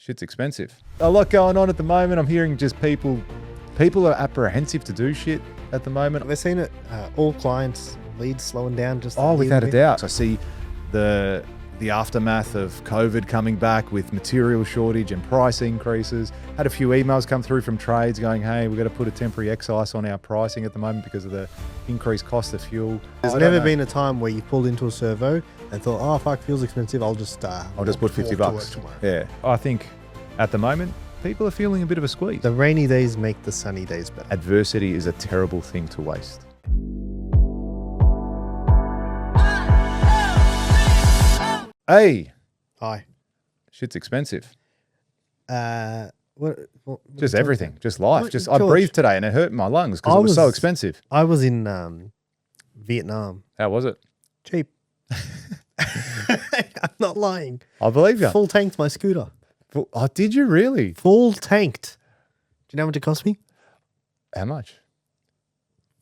Shit's expensive. A lot going on at the moment. I'm hearing just people are apprehensive to do shit at the moment. Have I seen it? All clients leads slowing down just Without a doubt. I see the aftermath of COVID coming back with material shortage and price increases. Had a few emails come through from trades going, hey, we've got to put a temporary excise on our pricing at the moment because of the increased cost of fuel. There's never been a time where you pulled into a servo and thought, oh, fuck, fuel's expensive. I'll just put 50 bucks. Yeah. I think at the moment, people are feeling a bit of a squeeze. The rainy days make the sunny days better. Adversity is a terrible thing to waste. Hey. Hi. Shit's expensive. What just everything. Just life. I breathed today and it hurt my lungs because it was so expensive. I was in Vietnam. How was it? Cheap. I'm not lying. I believe you. Full tanked my scooter. Did you really? Full tanked. Do you know how much it cost me? How much?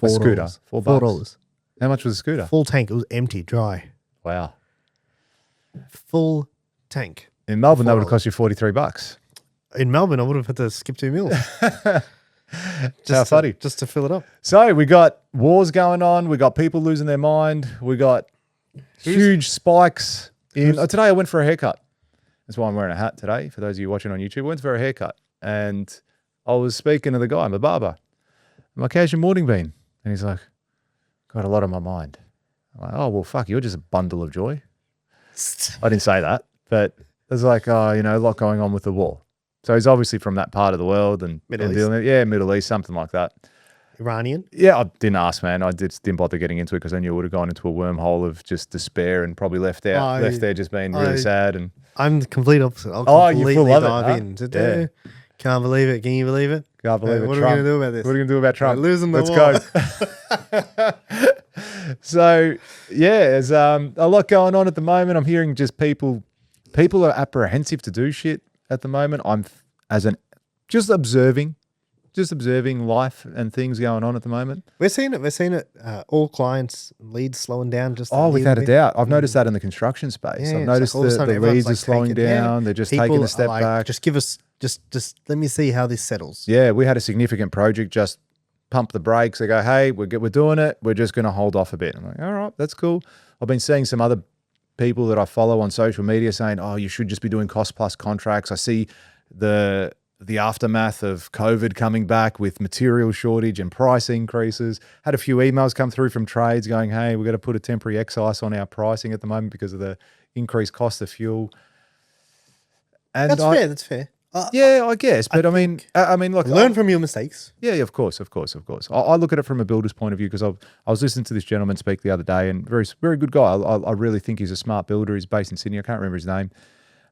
$4. A scooter. $4. How much was the scooter? Full tank. It was empty, dry. Wow. Full tank. In Melbourne, that would have cost you $43. In Melbourne, I would have had to skip 2 meals. How funny. Just to fill it up. So we got wars going on. We got people losing their mind. We got huge spikes. Today I went for a haircut. That's why I'm wearing a hat today. For those of you watching on YouTube, I went for a haircut. And I was speaking to the guy. I'm a barber. I'm like, how's your morning been? And he's like, got a lot on my mind. I'm like, oh, well, fuck, you're just a bundle of joy. I didn't say that, but there's like, a lot going on with the war. So he's obviously from that part of the world and Middle East. dealing with, Middle East, something like that. Iranian? Yeah, I didn't ask, man. I just didn't bother getting into it because I knew it would have gone into a wormhole of just despair and probably left there just being really sad. And I'm the complete opposite. I'll completely dive in. Yeah. Can't believe it. Can you believe it? Can't believe it. What are we going to do about this? What are we going to do about Trump? We're losing the war. Let's go. So, yeah, there's a lot going on at the moment. I'm hearing just people are apprehensive to do shit at the moment. I'm just observing life and things going on at the moment. We're seeing it. All clients leads slowing down just without a doubt. I've noticed that in the construction space. Yeah, I've noticed the leads are slowing down. They're just taking a step back. Just give us, just let me see how this settles. Yeah, we had a significant project just pump the brakes. They go, hey, we're doing it. We're just going to hold off a bit. I'm like, all right, that's cool. I've been seeing some other people that I follow on social media saying, oh, you should just be doing cost plus contracts. I see the aftermath of COVID coming back with material shortage and price increases. Had a few emails come through from trades going, hey, we've got to put a temporary excise on our pricing at the moment because of the increased cost of fuel. And That's fair. Yeah, I guess. But I mean, look, learn from your mistakes. Yeah, of course. I look at it from a builder's point of view because I was listening to this gentleman speak the other day, and very, very good guy. I really think he's a smart builder. He's based in Sydney. I can't remember his name,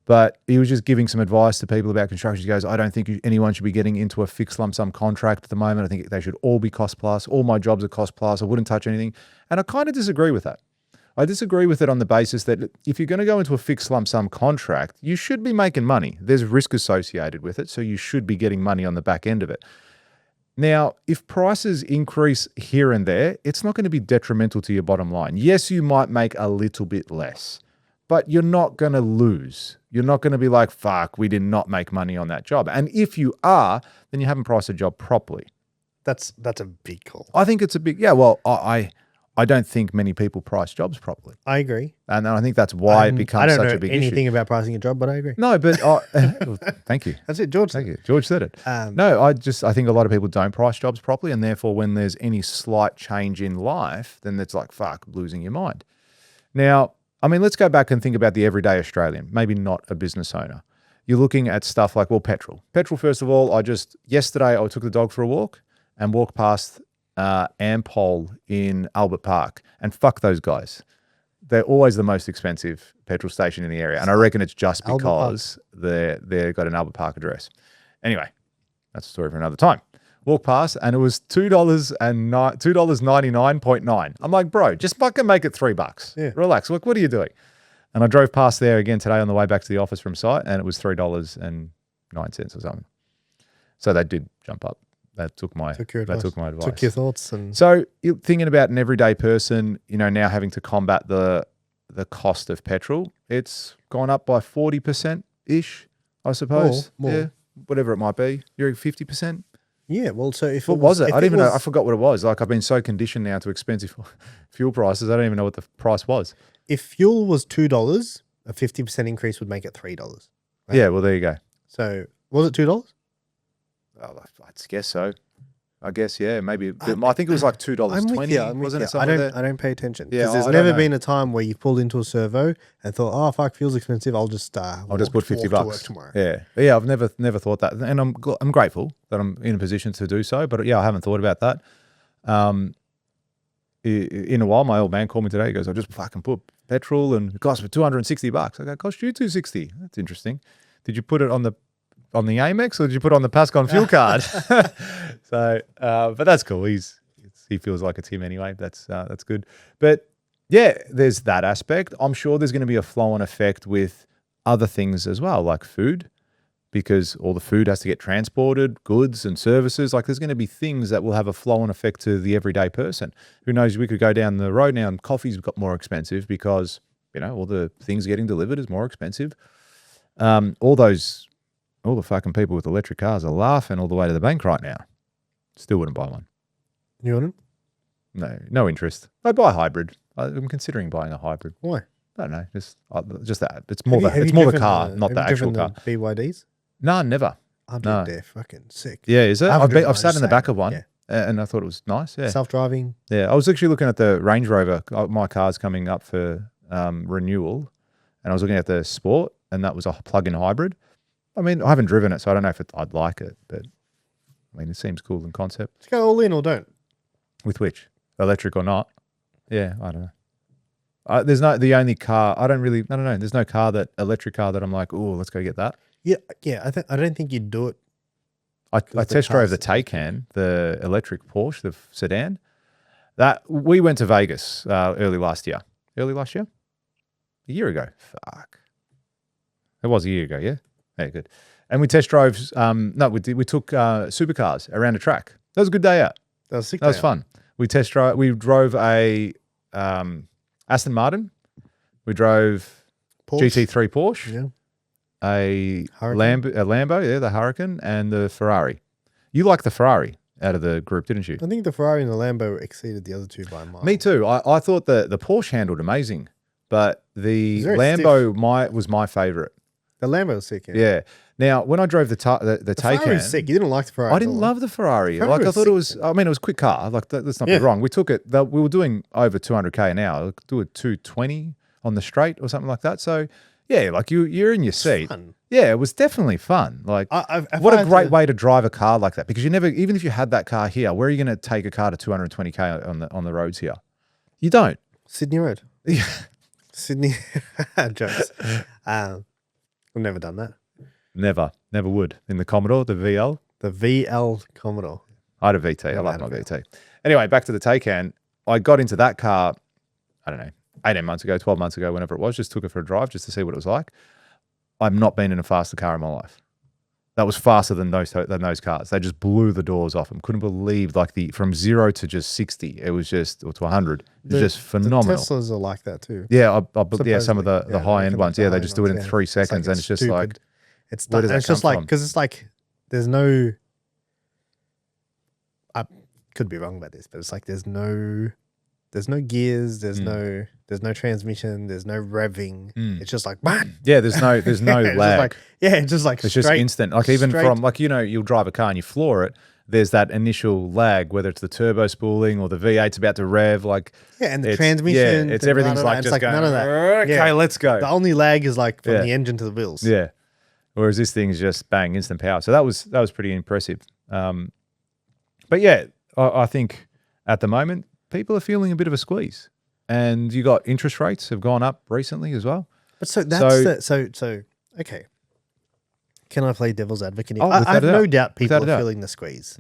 but he was just giving some advice to people about construction. He goes, I don't think anyone should be getting into a fixed lump sum contract at the moment. I think they should all be cost plus. All my jobs are cost plus. I wouldn't touch anything. And I kind of disagree with that. I disagree with it on the basis that if you're going to go into a fixed lump sum contract, you should be making money. There's risk associated with it, so you should be getting money on the back end of it. Now, if prices increase here and there, it's not going to be detrimental to your bottom line. Yes, you might make a little bit less, but you're not going to lose. You're not going to be like, fuck, we did not make money on that job. And if you are, then you haven't priced a job properly. That's a big call. I think it's a big, well, I don't think many people price jobs properly. I agree. And I think that's why it becomes such a big issue. I don't know anything about pricing a job, but I agree. No, but well, thank you. That's it, George. Thank you. George said it. No, I think a lot of people don't price jobs properly, and therefore when there's any slight change in life, then it's like, fuck, losing your mind. Now, I mean, let's go back and think about the everyday Australian, maybe not a business owner. You're looking at stuff like, well, petrol. Petrol, first of all, yesterday I took the dog for a walk and walked past Ampol in Albert Park, and fuck those guys. They're always the most expensive petrol station in the area, and I reckon it's just because they've got an Albert Park address. Anyway, that's a story for another time. Walk past, and it was $2.99.9. I'm like, bro, just fucking make it $3. Yeah. Relax. Look, what are you doing? And I drove past there again today on the way back to the office from site, and it was $3.09 or something. So they did jump up. That took my advice. Took your thoughts. And so you're thinking about an everyday person, now having to combat the cost of petrol. It's gone up by 40%-ish I suppose. More. Yeah, whatever it might be. You're 50%. Yeah, well, so if What was it? I don't even know. I forgot what it was. Like I've been so conditioned now to expensive fuel prices. I don't even know what the price was. If fuel was $2, a 50% increase would make it $3. Right? Yeah, well, there you go. So was it $2? Oh, I'd guess so. I guess, yeah, maybe. I think it was like $2.20. Wasn't it? I don't pay attention. Yeah, Because there's never been a time where you've pulled into a servo and thought, oh, fuck, fuel's expensive. I'll just put 50 walk bucks to work tomorrow. Yeah. But yeah, I've never thought that. And I'm grateful that I'm in a position to do so. But yeah, I haven't thought about that. In a while, my old man called me today. He goes, I just fucking put petrol and it cost me $260. I go, it cost you $260. That's interesting. Did you put it on the Amex or did you put it on the Pascon fuel card? So, but that's cool. He feels like it's him anyway. That's good. But yeah, there's that aspect. I'm sure there's going to be a flow-on effect with other things as well, like food, because all the food has to get transported, goods and services. Like there's going to be things that will have a flow-on effect to the everyday person. Who knows? We could go down the road now and coffee's got more expensive because, all the things getting delivered is more expensive. All the fucking people with electric cars are laughing all the way to the bank right now. Still wouldn't buy one. You want it? No interest. I'd buy a hybrid. I'm considering buying a hybrid. Why? I don't know. Just that. It's more the car, not the actual car. BYDs? No, never. I did. They're fucking sick. Yeah, is it? I've sat in the back of one, yeah. And I thought it was nice. Yeah, Self-driving. Yeah, I was actually looking at the Range Rover. My car's coming up for renewal, and I was looking at the Sport, and that was a plug-in hybrid. I mean, I haven't driven it, so I don't know if I'd like it, but I mean, it seems cool in concept. Let's go all in or don't. With which? Electric or not? Yeah, I don't know. There's the only car, I don't know. There's no electric car that I'm like, oh, let's go get that. Yeah. I don't think you'd do it. I test drove the Taycan, the electric Porsche, the sedan. That we went to Vegas early last year. A year ago. Fuck. It was a year ago, yeah? Yeah, good. And we test drove, we took supercars around a track. That was a good day out. That was sick. That was fun. We drove a Aston Martin. We drove Porsche. GT3 Porsche. Yeah. A Lambo, yeah, the Huracan, and the Ferrari. You liked the Ferrari out of the group, didn't you? I think the Ferrari and the Lambo exceeded the other two by a mile. Me too. I thought the Porsche handled amazing, but the Lambo was my favorite. The Lambo was sick. Yeah. Now, when I drove the Taycan, Ferrari was sick. You didn't like the Ferrari. I didn't love the Ferrari. I thought it was. I mean, it was a quick car. Like let's not be wrong. We took it. We were doing over 200k an hour. Do a 220 on the straight or something like that. So yeah, like you're in your seat. Fun. Yeah, it was definitely fun. Like what a great way to drive a car like that, because you never, even if you had that car here, where are you going to take a car to 220k on the roads here? You don't. Sydney Road. Yeah. Sydney jokes. We've never done that. Never would. In the Commodore, the VL. The VL Commodore. I had a VT. I like my VT. Anyway, back to the Taycan. I got into that car, I don't know, 18 months ago, 12 months ago, whenever it was, just took it for a drive just to see what it was like. I've not been in a faster car in my life. That was faster than those cars. They just blew the doors off them. Couldn't believe from 0 to just 60. It was just, or to 100. It was just phenomenal. The Teslas are like that too. Yeah, some of the high end ones. Yeah, they just do it in 3 seconds, and it's just stupid. like, it's where does that it's just come like, from? because it's like there's no. I could be wrong about this, but it's like there's no gears, there's no transmission, there's no revving. It's just like, man. Yeah, there's no lag. It's just instant. Like even from like, you'll drive a car and you floor it. There's that initial lag, whether it's the turbo spooling or the V8's about to rev. Like and the transmission. Yeah, everything's like just going, none of that. Okay, let's go. The only lag is like from the engine to the wheels. Yeah. Whereas this thing's just bang, instant power. So that was pretty impressive. But yeah, I think at the moment people are feeling a bit of a squeeze, and you got interest rates have gone up recently as well. But so okay. Can I play devil's advocate? I have no doubt people are feeling the squeeze.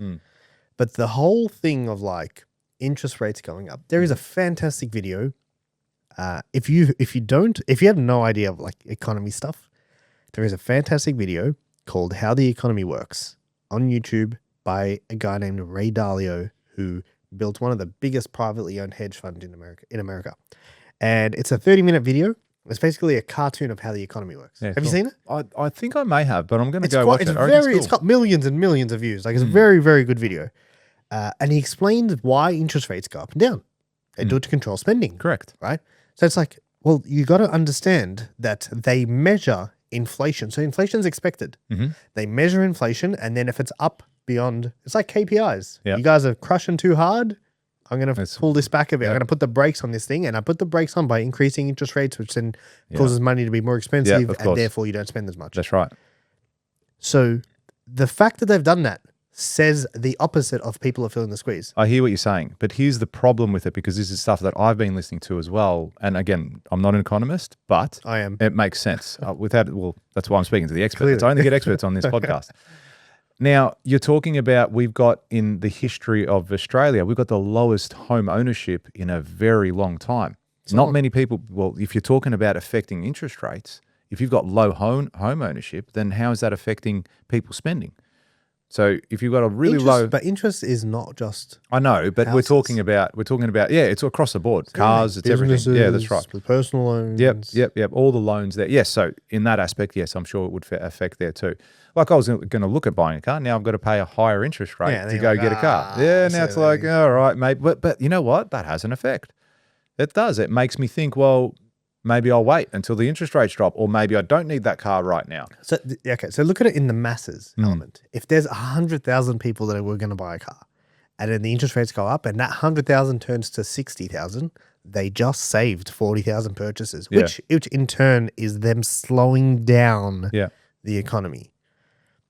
But the whole thing of like interest rates going up, there is a fantastic video. If you have no idea of like economy stuff, there is a fantastic video called How the Economy Works on YouTube by a guy named Ray Dalio, who built one of the biggest privately owned hedge funds in America. And it's a 30-minute video, It's basically a cartoon of how the economy works. Yeah, have you seen it? I think I may have, but I'm going to go watch it. It's got millions and millions of views. Like, it's a very, very good video. And he explains why interest rates go up and down. They do it to control spending. Correct. Right? So it's like, well, you got to understand that they measure inflation. So inflation's expected. They measure inflation, and then if it's up beyond, it's like KPIs. Yep. You guys are crushing too hard. I'm going to pull this back a bit. Yep. I'm going to put the brakes on this thing, and I put the brakes on by increasing interest rates, which then causes money to be more expensive, and therefore you don't spend as much. That's right. So the fact that they've done that says the opposite of people are feeling the squeeze. I hear what you're saying, but here's the problem with it, because this is stuff that I've been listening to as well. And again, I'm not an economist, but I am. It makes sense. That's why I'm speaking to the experts. I only get experts on this podcast. Now, you're talking about, we've got in the history of Australia, we've got the lowest home ownership in a very long time. Not many people, well, if you're talking about affecting interest rates, if you've got low home ownership, then how is that affecting people's spending? So if you've got a really low, but interest is not just. I know, but houses. we're talking about it's across the board. Cars, it's everything. Yeah, that's right. Personal loans. Yep. All the loans there. Yes. So in that aspect, yes, I'm sure it would affect there too. Like, I was going to look at buying a car. Now I've got to pay a higher interest rate to go get a car. Yeah. Now it's like, all right, mate. But you know what? That has an effect. It does. It makes me think, well, maybe I'll wait until the interest rates drop, or maybe I don't need that car right now. So, so look at it in the masses element. If there's 100,000 people that were going to buy a car, and then the interest rates go up, and that 100,000 turns to 60,000, they just saved 40,000 purchases, which in turn is them slowing down the economy.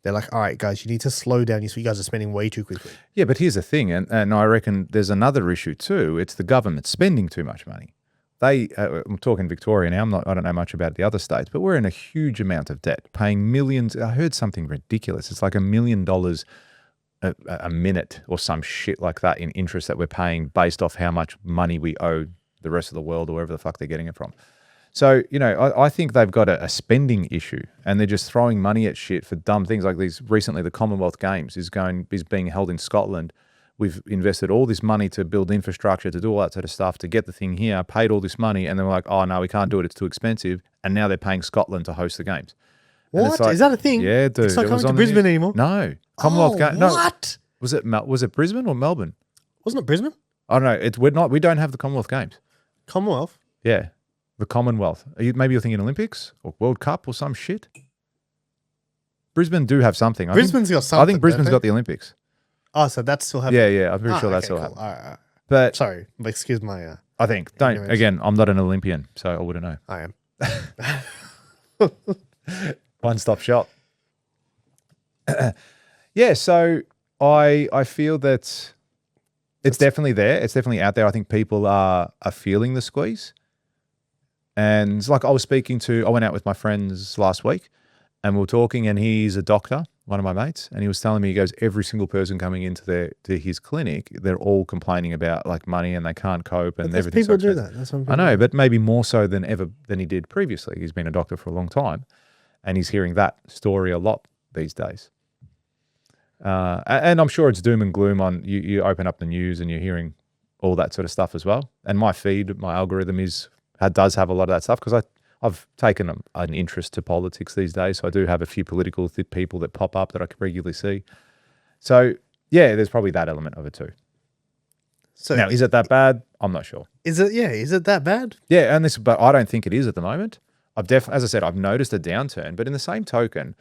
They're like, all right, guys, you need to slow down. You guys are spending way too quickly. Yeah, but here's the thing, and I reckon there's another issue too. It's the government spending too much money. I'm talking Victoria now. I don't know much about the other states, but we're in a huge amount of debt, paying millions. I heard something ridiculous. It's like $1 million a minute or some shit like that in interest that we're paying based off how much money we owe the rest of the world, or wherever the fuck they're getting it from. So, I think they've got a spending issue, and they're just throwing money at shit for dumb things like these. Recently, the Commonwealth Games is being held in Scotland. We've invested all this money to build infrastructure, to do all that sort of stuff, to get the thing here, paid all this money, and then we're like, oh, no, we can't do it. It's too expensive. And now they're paying Scotland to host the games. What? Like, is that a thing? Yeah, dude. It's not coming to Brisbane anymore? No. Commonwealth Games. No. What? Was it Brisbane or Melbourne? Wasn't it Brisbane? I don't know. We don't have the Commonwealth Games. Commonwealth? Yeah. The Commonwealth. Maybe you're thinking Olympics or World Cup or some shit. Brisbane do have something. Brisbane's got something. I think Brisbane's got the Olympics. Oh, so that's still happening? Yeah. I'm pretty sure that's still happening. All right. But sorry, excuse my. I think again. I'm not an Olympian, so I wouldn't know. I am. One-stop shop. Yeah. So I feel that it's definitely there. It's definitely out there. I think people are feeling the squeeze. And like I went out with my friends last week, and we were talking, and he's a doctor, one of my mates, and he was telling me, he goes, every single person coming into his clinic, they're all complaining about like money, and they can't cope, and everything. People do that. That's what I know, but maybe more so than he did previously. He's been a doctor for a long time, and he's hearing that story a lot these days. And I'm sure it's doom and gloom on you open up the news and you're hearing all that sort of stuff as well. And my feed, my algorithm does have a lot of that stuff, because I've taken an interest to politics these days. So I do have a few political people that pop up that I can regularly see. So yeah, there's probably that element of it too. So now, is it that bad? I'm not sure. Is it? Yeah. Is it that bad? Yeah. But I don't think it is at the moment. As I said, I've noticed a downturn, but in the same token,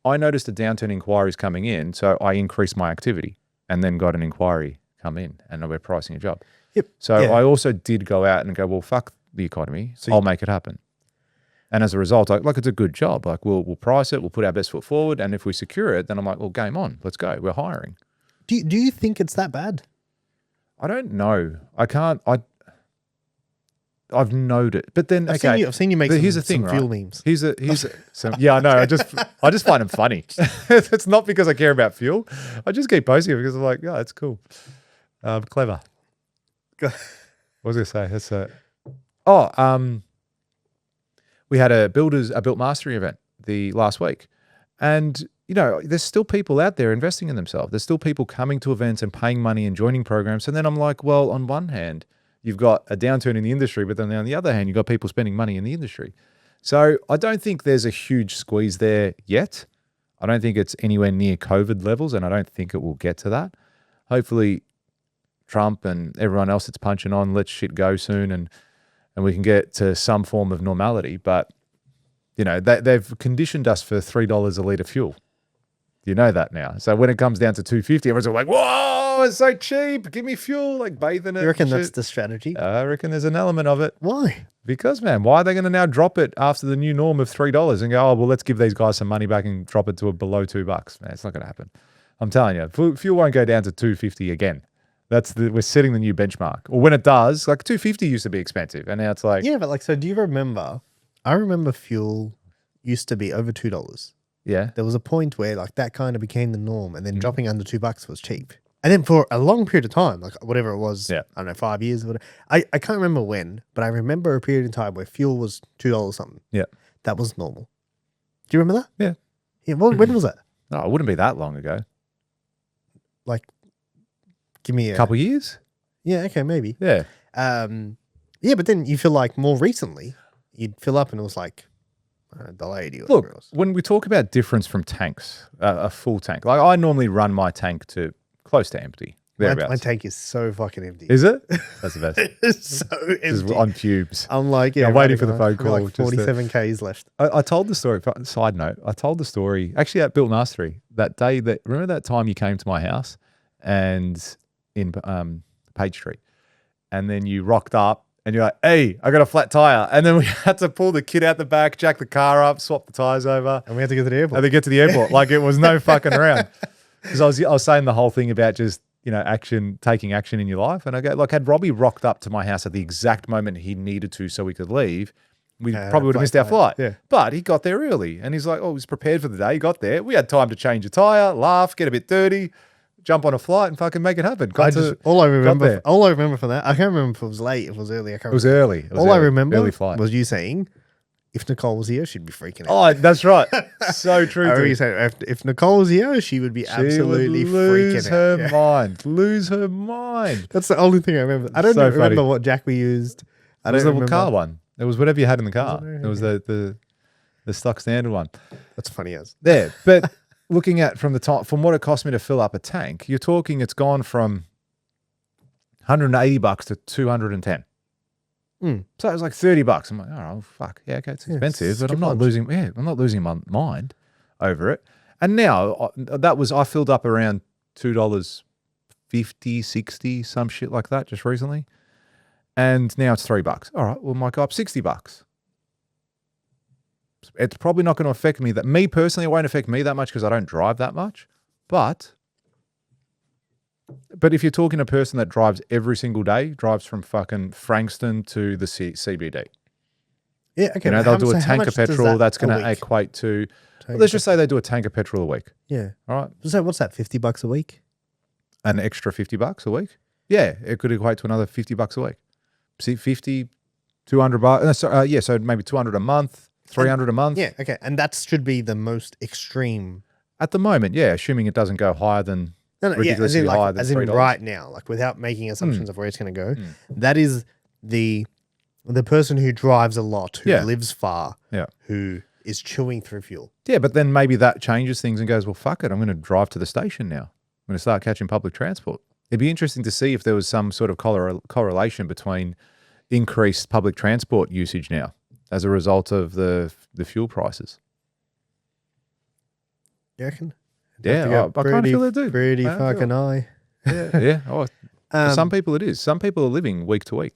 I noticed a downturn in inquiries coming in. So I increased my activity and then got an inquiry come in, and we're pricing a job. Yep. So I also did go out and go, well, fuck the economy. So I'll make it happen. And as a result, it's a good job. Like we'll price it, we'll put our best foot forward, and if we secure it, then I'm like, well, game on, let's go. We're hiring. Do you think it's that bad? I don't know. I can't. I've noted, but then I've seen you make here's the thing, some fuel memes. Yeah, I know. I just find them funny. It's not because I care about fuel. I just keep posting it because I'm like, it's cool. Clever. What was I going to say? We had a Built Mastery event last week, and there's still people out there investing in themselves. There's still people coming to events and paying money and joining programs. And then I'm like, well, on one hand, you've got a downturn in the industry, but then on the other hand, you've got people spending money in the industry. So I don't think there's a huge squeeze there yet. I don't think it's anywhere near COVID levels, and I don't think it will get to that. Hopefully, Trump and everyone else that's punching on lets shit go soon, and we can get to some form of normality. But, you know, they've conditioned us for $3 a litre fuel. You know that now. So when it comes down to $2.50, everyone's like, whoa, it's so cheap. Give me fuel, like bathing it. You reckon that's the strategy? I reckon there's an element of it. Why? Because, man, why are they going to now drop it after the new norm of $3 and go, oh, well, let's give these guys some money back and drop it to below $2? Man, it's not going to happen. I'm telling you, fuel won't go down to $2.50 again. We're setting the new benchmark. Or when it does, like $2.50 used to be expensive, and now it's like, yeah, but like, so do you remember? I remember fuel used to be over $2. Yeah, there was a point where like that kind of became the norm, and then dropping under $2 was cheap. And then for a long period of time, like whatever it was, I don't know, 5 years, or whatever. I can't remember when, but I remember a period of time where fuel was $2 something. Yeah, that was normal. Do you remember that? Yeah, yeah. Well, when was that? No, it wouldn't be that long ago. Like, give me a couple years. Yeah, okay, maybe. Yeah, yeah, but then you feel like more recently, you'd fill up and it was like $1.80 or look, whatever it was. when we talk about difference from tanks, a full tank, like I normally run my tank to close to empty. My tank is so fucking empty. Is it? That's the best. It's so empty. Just on fumes. I'm like, yeah, I'm waiting for the phone call. Like 47 Ks left. I told the story, side note, I told the story actually at Built Mastery that day remember that time you came to my house and in Page Street, and then you rocked up and you're like, hey, I got a flat tire. And then we had to pull the kid out the back, jack the car up, swap the tires over. And we had to get to the airport. And then get to the airport. Like it was no fucking around. Because I was saying the whole thing about just, you know, taking action in your life. And I go, like, had Robbie rocked up to my house at the exact moment he needed to so we could leave, we probably would have missed our flight. Yeah. But he got there early and he's like, oh, he was prepared for the day. He got there. We had time to change a tire, laugh, get a bit dirty, jump on a flight and fucking make it happen. All I remember from that, I can't remember if it was late, if it was early. It was early. All I remember early flight. was you saying, if Nicole was here, she'd be freaking out. Oh, that's right. So true. I already said if Nicole was here, she would be absolutely freaking out. Lose her mind. That's the only thing I remember. I don't remember what jack we used. It was the car one. It was whatever you had in the car. It was the stock standard one. That's funny as. There, but looking at from what it cost me to fill up a tank, you're talking it's gone from $180 to $210. So it was like $30. I'm like, oh fuck, yeah, okay, it's expensive, but I'm not losing my mind over it. And now I filled up around $2.50, $60, some shit like that just recently, and now it's $3. All right, well, might go up $60. It's probably not going to affect me. Me personally, it won't affect me that much because I don't drive that much, but if you're talking a person that drives every single day, drives from fucking Frankston to the CBD. Yeah, okay. You know, they'll do a tank of petrol. That's going to equate to, let's just say they do a tank of petrol a week. Yeah. All right. So what's that, $50 a week? An extra $50 a week? Yeah, it could equate to another $50 a week. See, 50, $200. Yeah, so maybe $200 a month, $300 a month. Yeah, okay. And that should be the most extreme. At the moment, yeah, assuming it doesn't go higher than ridiculously higher than $3. As in right now, like without making assumptions of where it's going to go, that is the person who drives a lot, who lives far, who is chewing through fuel. Yeah, but then maybe that changes things and goes, well, fuck it, I'm going to drive to the station now. I'm going to start catching public transport. It'd be interesting to see if there was some sort of correlation between increased public transport usage now as a result of the fuel prices. You reckon? Yeah, I kind of feel they do. Pretty fucking high. Yeah. Oh, for some people it is. Some people are living week to week.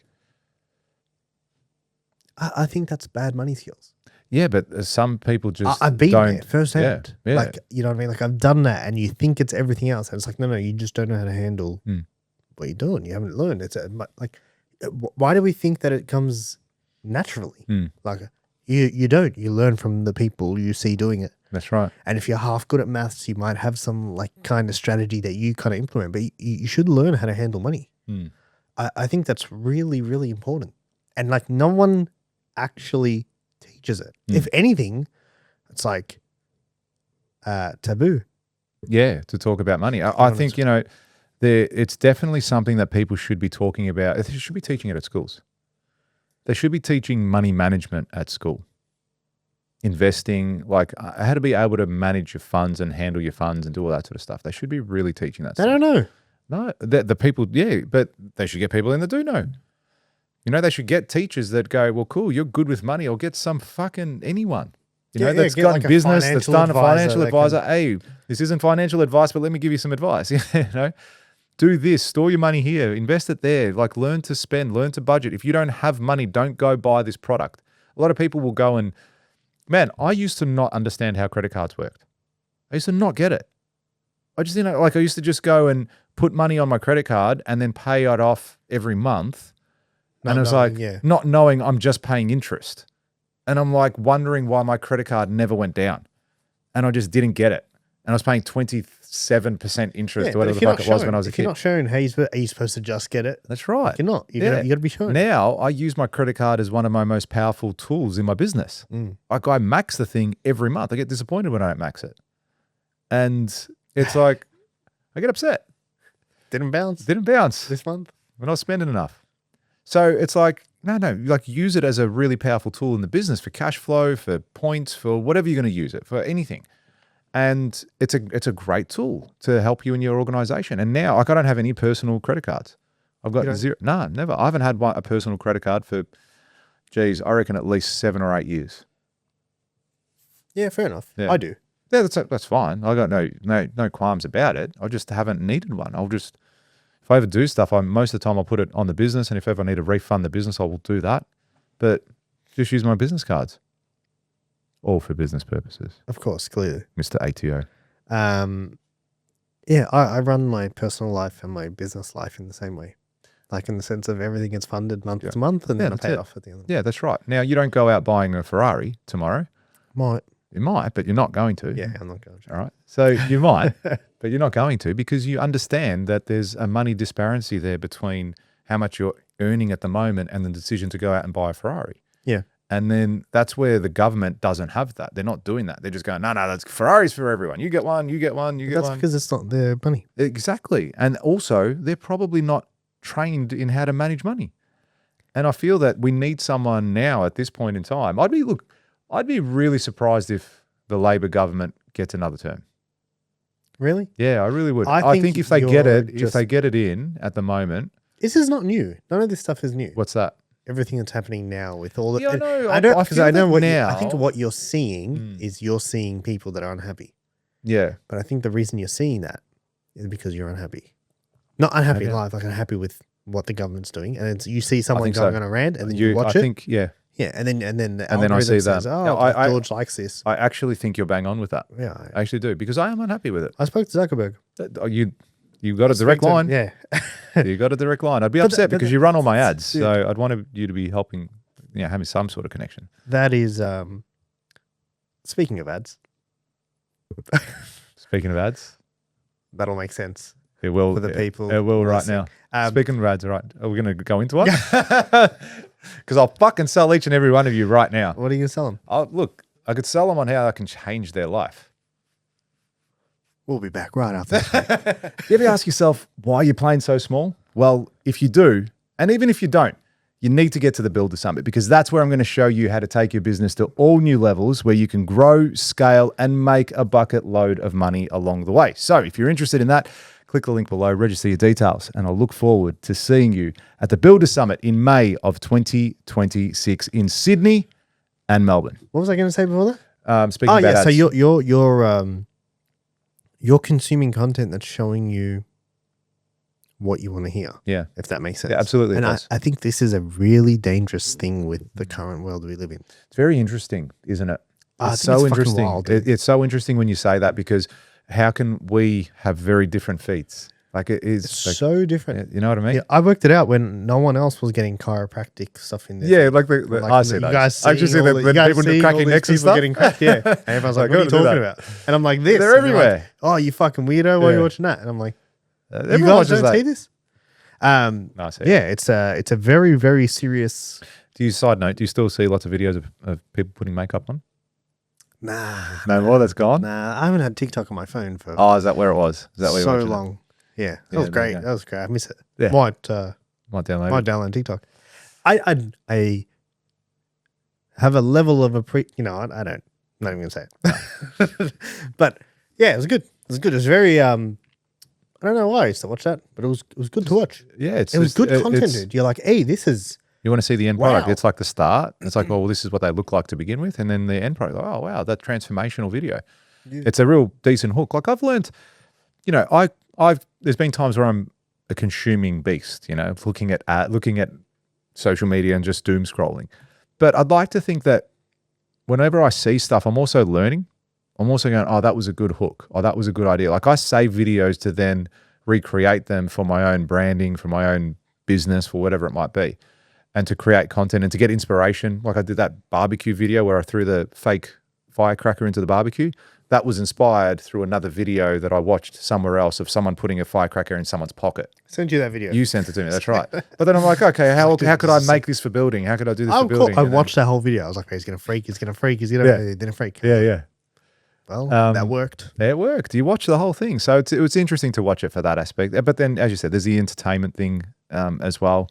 I think that's bad money skills. Yeah, but some people just I've been there firsthand. Yeah. Like, you know what I mean? Like, I've done that, and you think it's everything else, and it's like, no, you just don't know how to handle what you're doing. You haven't learned. It's like, why do we think that it comes naturally? Like, you don't. You learn from the people you see doing it. That's right. And if you're half good at maths, you might have some like kind of strategy that you kind of implement, but you should learn how to handle money. I think that's really, really important. And like no one actually teaches it. If anything, it's like taboo. Yeah, to talk about money. I think, you know, it's definitely something that people should be talking about. They should be teaching it at schools. They should be teaching money management at school. Investing, like how to be able to manage your funds and handle your funds and do all that sort of stuff. They should be really teaching that. I don't know. No, the people, yeah, but they should get people in that do know. You know, they should get teachers that go, well, cool, you're good with money, or get some fucking anyone. You know, that's got like business, that's done a financial advisor. Hey, this isn't financial advice, but let me give you some advice. You know, do this, store your money here, invest it there, like learn to spend, learn to budget. If you don't have money, don't go buy this product. A lot of people will go and, man, I used to not understand how credit cards worked. I used to not get it. I just, I used to just go and put money on my credit card and then pay it off every month. And it was not knowing I'm just paying interest. And I'm like wondering why my credit card never went down. And I just didn't get it. And I was paying 27% interest or whatever the fuck it was when I was a kid. If you're not showing how you're supposed to just get it. That's right. You're not. You got to be showing. Now I use my credit card as one of my most powerful tools in my business. Like I max the thing every month. I get disappointed when I don't max it. And it's like, I get upset. Didn't bounce this month. We're not spending enough. So it's like, no, like use it as a really powerful tool in the business for cash flow, for points, for whatever you're going to use it, for anything. And it's a great tool to help you in your organization. And now, like, I don't have any personal credit cards. I've got zero. No, never. I haven't had a personal credit card for, geez, I reckon at least 7 or 8 years. Yeah, fair enough. Yeah. I do. Yeah, that's fine. I got no qualms about it. I just haven't needed one. If I ever do stuff, most of the time I'll put it on the business, and if ever I need to refund the business, I will do that. But just use my business cards. All for business purposes. Of course, clearly. Mr. ATO. Yeah, I run my personal life and my business life in the same way. Like in the sense of everything gets funded month to month, and then I pay it off at the end of the month. Yeah, that's right. Now, you don't go out buying a Ferrari tomorrow. Might. You might, but you're not going to. Yeah, I'm not going to. All right. So you might, but you're not going to, because you understand that there's a money disparity there between how much you're earning at the moment and the decision to go out and buy a Ferrari. Yeah. And then that's where the government doesn't have that. They're not doing that. They're just going, no, that's Ferraris for everyone. You get one, you get one, you get one. That's because it's not their money. Exactly. And also, they're probably not trained in how to manage money. And I feel that we need someone now at this point in time. I'd be really surprised if the Labor government gets another term. Really? Yeah, I really would. I think if they get it in at the moment. This is not new. None of this stuff is new. What's that? Everything that's happening now with all the. Yeah, I think what you're seeing is you're seeing people that are unhappy. Yeah. But I think the reason you're seeing that is because you're unhappy. Not unhappy in life, like unhappy with what the government's doing. And then you see someone going on a rant, and then you watch it. Yeah. Yeah, and then I see says, that. George likes this. I actually think you're bang on with that. Yeah, I actually do, because I am unhappy with it. I spoke to Zuckerberg. You got a direct line. Yeah, you got a direct line. I'd be upset because you run all my ads, so I'd want you to be helping, having some sort of connection. That is, speaking of ads. Speaking of ads, that'll make sense. It will for the people. It will right now. Speaking of ads, right? Are we going to go into one? Because I'll fucking sell each and every one of you right now. What are you going to sell them? Look, I could sell them on how I can change their life. We'll be back right after this. You ever ask yourself, why are you playing so small? Well, if you do, and even if you don't, you need to get to the Builder Summit, because that's where I'm going to show you how to take your business to all new levels where you can grow, scale, and make a bucket load of money along the way. So if you're interested in that, click the link below, register your details, and I'll look forward to seeing you at the Builder Summit in May of 2026 in Sydney and Melbourne. What was I going to say before that? Speaking about ads. So you're consuming content that's showing you what you want to hear. Yeah. If that makes sense. Yeah, absolutely. And I think this is a really dangerous thing with the current world we live in. It's very interesting, isn't it? It's so interesting. Wild, it's so interesting when you say that, because how can we have very different feeds? Like it's so different. You know what I mean? Yeah, I worked it out when no one else was getting chiropractic stuff in there. Yeah, like I see those. I actually see the people cracking necks and stuff. Getting cracked, yeah. And everyone's like, what are you talking about? And I'm like, this. They're everywhere. Like, oh, you fucking weirdo. Why are you watching that? And I'm like, you guys don't see this? It's a very, very serious. Side note, do you still see lots of videos of people putting makeup on? Nah. No more? That's gone? Nah, I haven't had TikTok on my phone for is that where it was? Is that where so long. Yeah, that was great. That was great. I miss it. Yeah. Might download TikTok. I have a level of I don't. I'm not even gonna say it. But yeah, it was good. It was good. It was very I don't know why I used to watch that, but it was good to watch. Yeah, it was good content, dude. You're like, hey, this is. You want to see the end product. It's like the start. It's like, well, this is what they look like to begin with, and then the end product. Oh wow, that transformational video. Yeah. It's a real decent hook. Like I've learned, I've there's been times where I'm a consuming beast. Looking at social media and just doom scrolling. But I'd like to think that whenever I see stuff, I'm also learning. I'm also going, oh, that was a good hook. Oh, that was a good idea. Like I save videos to then recreate them for my own branding, for my own business, for whatever it might be, and to create content and to get inspiration. Like I did that barbecue video where I threw the fake firecracker into the barbecue. That was inspired through another video that I watched somewhere else of someone putting a firecracker in someone's pocket. Sent you that video. You sent it to me. That's right. But then I'm like, okay, how could I make this for building? How could I do this for building? I watched that whole video. I was like, hey, he's going to freak. He's going to freak. He's going to didn't freak. Yeah. Well, that worked. It worked. You watch the whole thing. So it was interesting to watch it for that aspect. But then, as you said, there's the entertainment thing as well,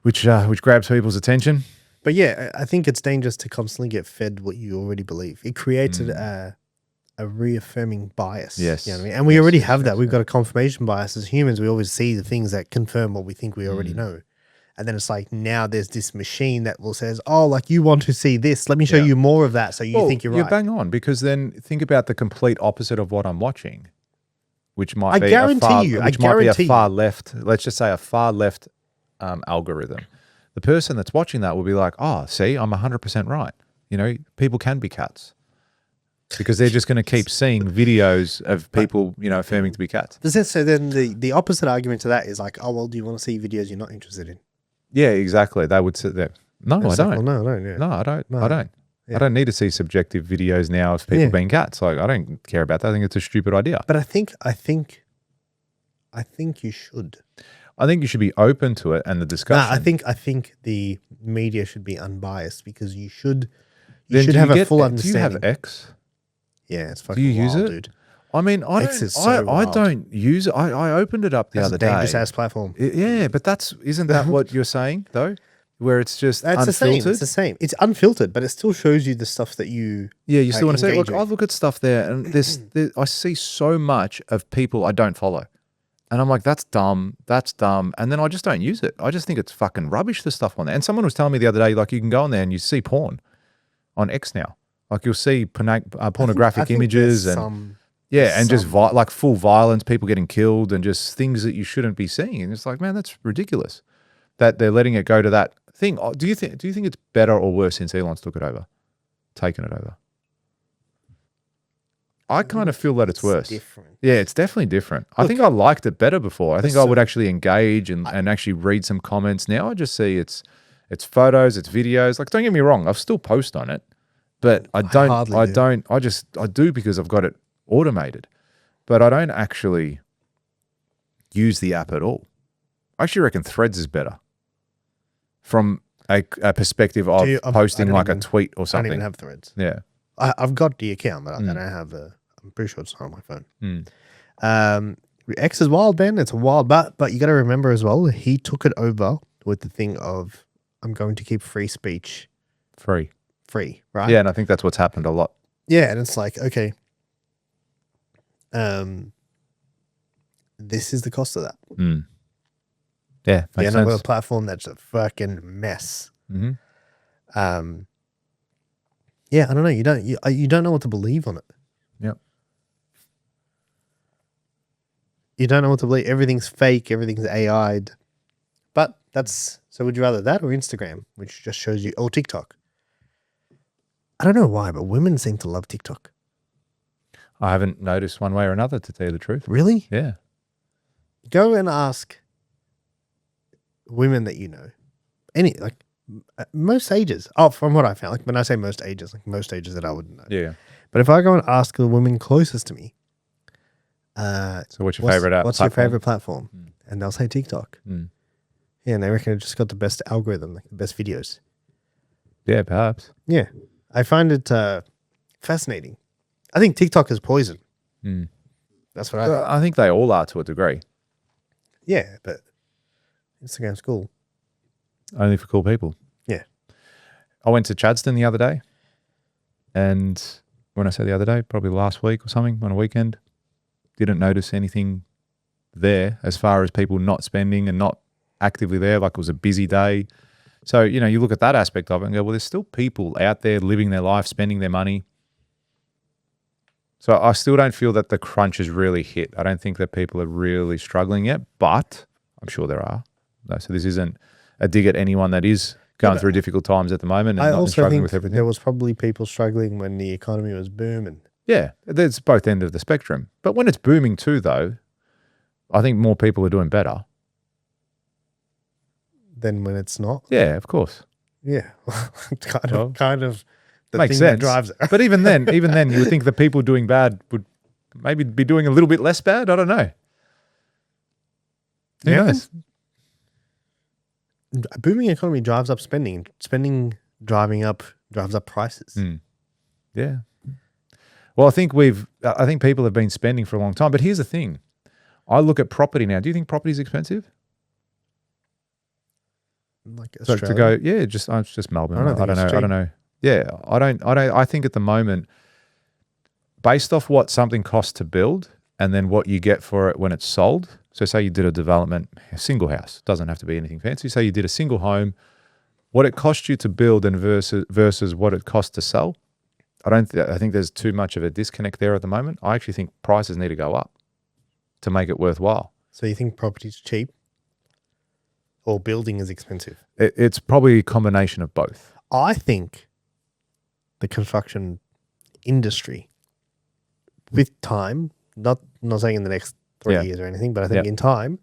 which grabs people's attention. But yeah, I think it's dangerous to constantly get fed what you already believe. It creates a reaffirming bias. Yes. You know what I mean? And we already have that. We've got a confirmation bias as humans. We always see the things that confirm what we think we already know. And then it's like now there's this machine that will says, oh, like you want to see this. Let me show you more of that so you think you're right. You're bang on, because then think about the complete opposite of what I'm watching, which might be a far left, let's just say a far left algorithm. The person that's watching that will be like, oh, see, I'm 100% right. People can be cats. Because they're just going to keep seeing videos of people, affirming to be cats. So then the opposite argument to that is like, oh, well, do you want to see videos you're not interested in? Yeah, exactly. They would sit there. No, I don't. Well, no, I don't. Yeah. No, I don't. No. I don't. Yeah. I don't need to see subjective videos now of people being cats. Like, I don't care about that. I think it's a stupid idea. But I think you should. I think you should be open to it and the discussion. I think the media should be unbiased because you should have a full understanding. Do you have X? Yeah, it's fucking wild, use it? Dude. I mean, I don't use it. I opened it up the other day. Dangerous ass platform. Yeah, but isn't that what you're saying though? Where it's just unfiltered? It's the same. It's unfiltered, but it still shows you the stuff that you. Yeah, you still want to say, look, I look at stuff there, and I see so much of people I don't follow, and I'm like, that's dumb, and then I just don't use it. I just think it's fucking rubbish, the stuff on there. And someone was telling me the other day, like, you can go on there and you see porn on X now. Like you'll see pornographic images and. Yeah, and just like full violence, people getting killed, and just things that you shouldn't be seeing. And it's like, man, that's ridiculous that they're letting it go to that thing. Do you think it's better or worse since Elon's taken it over? I kind of feel that it's worse. Different. Yeah, it's definitely different. I think I liked it better before. I think I would actually engage and actually read some comments. Now I just see it's photos, it's videos. Like, don't get me wrong, I've still post on it, but I do because I've got it automated, but I don't actually use the app at all. I actually reckon Threads is better from a perspective of posting like a tweet or something. I don't even have Threads. Yeah. I've got the account, but I don't have I'm pretty sure it's not on my phone. X is wild, Ben. It's a wild, but you got to remember as well, he took it over with the thing of, I'm going to keep free speech free, right? Yeah, and I think that's what's happened a lot. Yeah, and it's like, okay, this is the cost of that. Yeah, makes sense. A platform that's a fucking mess. Mm-hmm. Yeah, I don't know. You don't know what to believe on it. Yep. You don't know what to believe. Everything's fake. Everything's AI'd. But so would you rather that or Instagram, which just shows you, or TikTok? I don't know why, but women seem to love TikTok. I haven't noticed one way or another, to tell you the truth. Really? Yeah. Go and ask women that you know, most ages. Oh, from what I found, like when I say most ages, like most ages that I wouldn't know. Yeah. But if I go and ask the women closest to me, so what's your favorite app? What's your favorite platform? And they'll say TikTok. Yeah, and they reckon it just got the best algorithm, like the best videos. Yeah, perhaps. Yeah, I find it fascinating. I think TikTok is poison. That's what I think. I think they all are to a degree. Yeah, but Instagram's cool. Only for cool people. Yeah. I went to Chadstone the other day, and when I say the other day, probably last week or something on a weekend, didn't notice anything there as far as people not spending and not actively there. Like, it was a busy day. So, you look at that aspect of it and go, well, there's still people out there living their life, spending their money. So I still don't feel that the crunch has really hit. I don't think that people are really struggling yet, but I'm sure there are. So this isn't a dig at anyone that is going through difficult times at the moment and not struggling with everything. There was probably people struggling when the economy was booming. Yeah, there's both ends of the spectrum. But when it's booming too, though, I think more people are doing better. Than when it's not? Yeah, of course. Yeah. kind of the makes thing sense. that drives it. But even then, you would think the people doing bad would maybe be doing a little bit less bad. I don't know. Who knows? A booming economy drives up spending. Spending drives up prices. Yeah. Well, I think people have been spending for a long time. But here's the thing. I look at property now. Do you think property is expensive? Like so Australia? to go, yeah, it's just Melbourne. I don't know. Yeah, I think at the moment, based off what something costs to build and then what you get for it when it's sold. So say you did a development, a single house, doesn't have to be anything fancy. Say you did a single home, what it cost you to build and versus what it costs to sell. I think there's too much of a disconnect there at the moment. I actually think prices need to go up to make it worthwhile. So you think property's cheap or building is expensive? It's probably a combination of both. I think the construction industry, with time, not saying in the next 3 years or anything, but I think in time,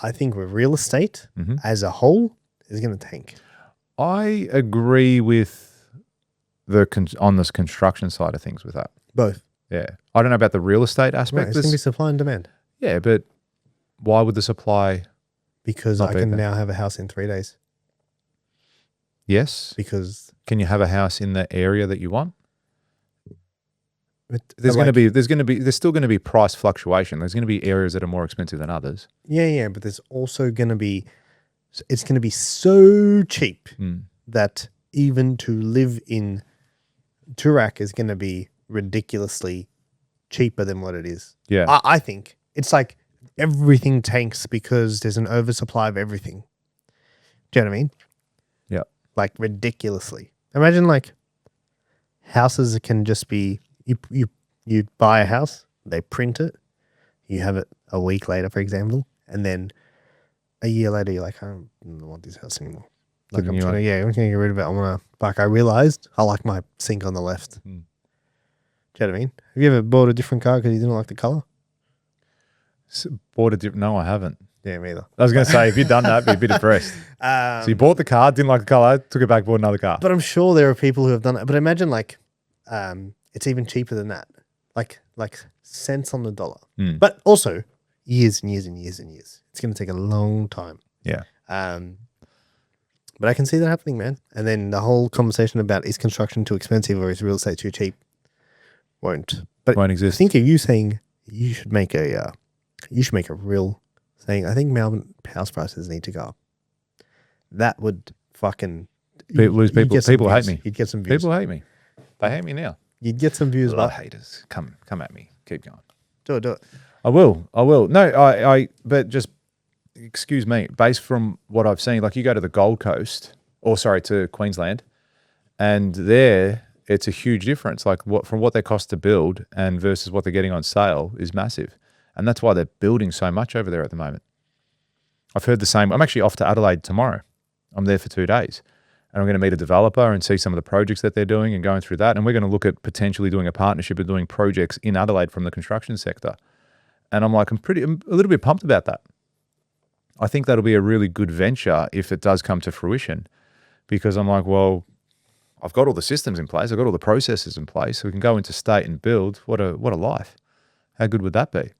I think with real estate as a whole is going to tank. I agree with on this construction side of things with that. Both. Yeah. I don't know about the real estate aspect. Right, it's going to be supply and demand. Yeah, but why would the supply? Because I can now have a house in 3 days. Yes. Because can you have a house in the area that you want? There's still going to be price fluctuation. There's going to be areas that are more expensive than others. Yeah, but there's also going to be, it's going to be so cheap that even to live in Turak is going to be ridiculously cheaper than what it is. Yeah. I think it's like everything tanks because there's an oversupply of everything. Do you know what I mean? Yeah. Like ridiculously. Imagine like houses can just be, you buy a house, they print it, you have it a week later, for example, and then a year later you're like, I don't want this house anymore. Like I'm gonna get rid of it. I realized I like my sink on the left. Do you know what I mean? Have you ever bought a different car because you didn't like the color? No, I haven't. Yeah, me either. I was going to say, if you'd done that, be a bit depressed. So you bought the car, didn't like the color, took it back, bought another car. But I'm sure there are people who have done that. But imagine like, it's even cheaper than that. Like cents on the dollar. But also years and years and years and years. It's going to take a long time. Yeah. But I can see that happening, man. And then the whole conversation about is construction too expensive or is real estate too cheap won't exist. I think of you saying you should make a real saying. I think Melbourne house prices need to go up. That would fucking lose people. People hate me. You'd get some views. People hate me. They hate me now. You'd get some views. Love haters. Come at me. Keep going. Do it. I will. No, but just excuse me. Based from what I've seen, like you go to the Gold Coast, to Queensland, and there it's a huge difference. Like from what they cost to build and versus what they're getting on sale is massive, and that's why they're building so much over there at the moment. I've heard the same. I'm actually off to Adelaide tomorrow. I'm there for 2 days. And I'm going to meet a developer and see some of the projects that they're doing and going through that. And we're going to look at potentially doing a partnership and doing projects in Adelaide from the construction sector. And I'm like, I'm a little bit pumped about that. I think that'll be a really good venture if it does come to fruition, because I'm like, well, I've got all the systems in place. I've got all the processes in place. So we can go into state and build. What a life. How good would that be?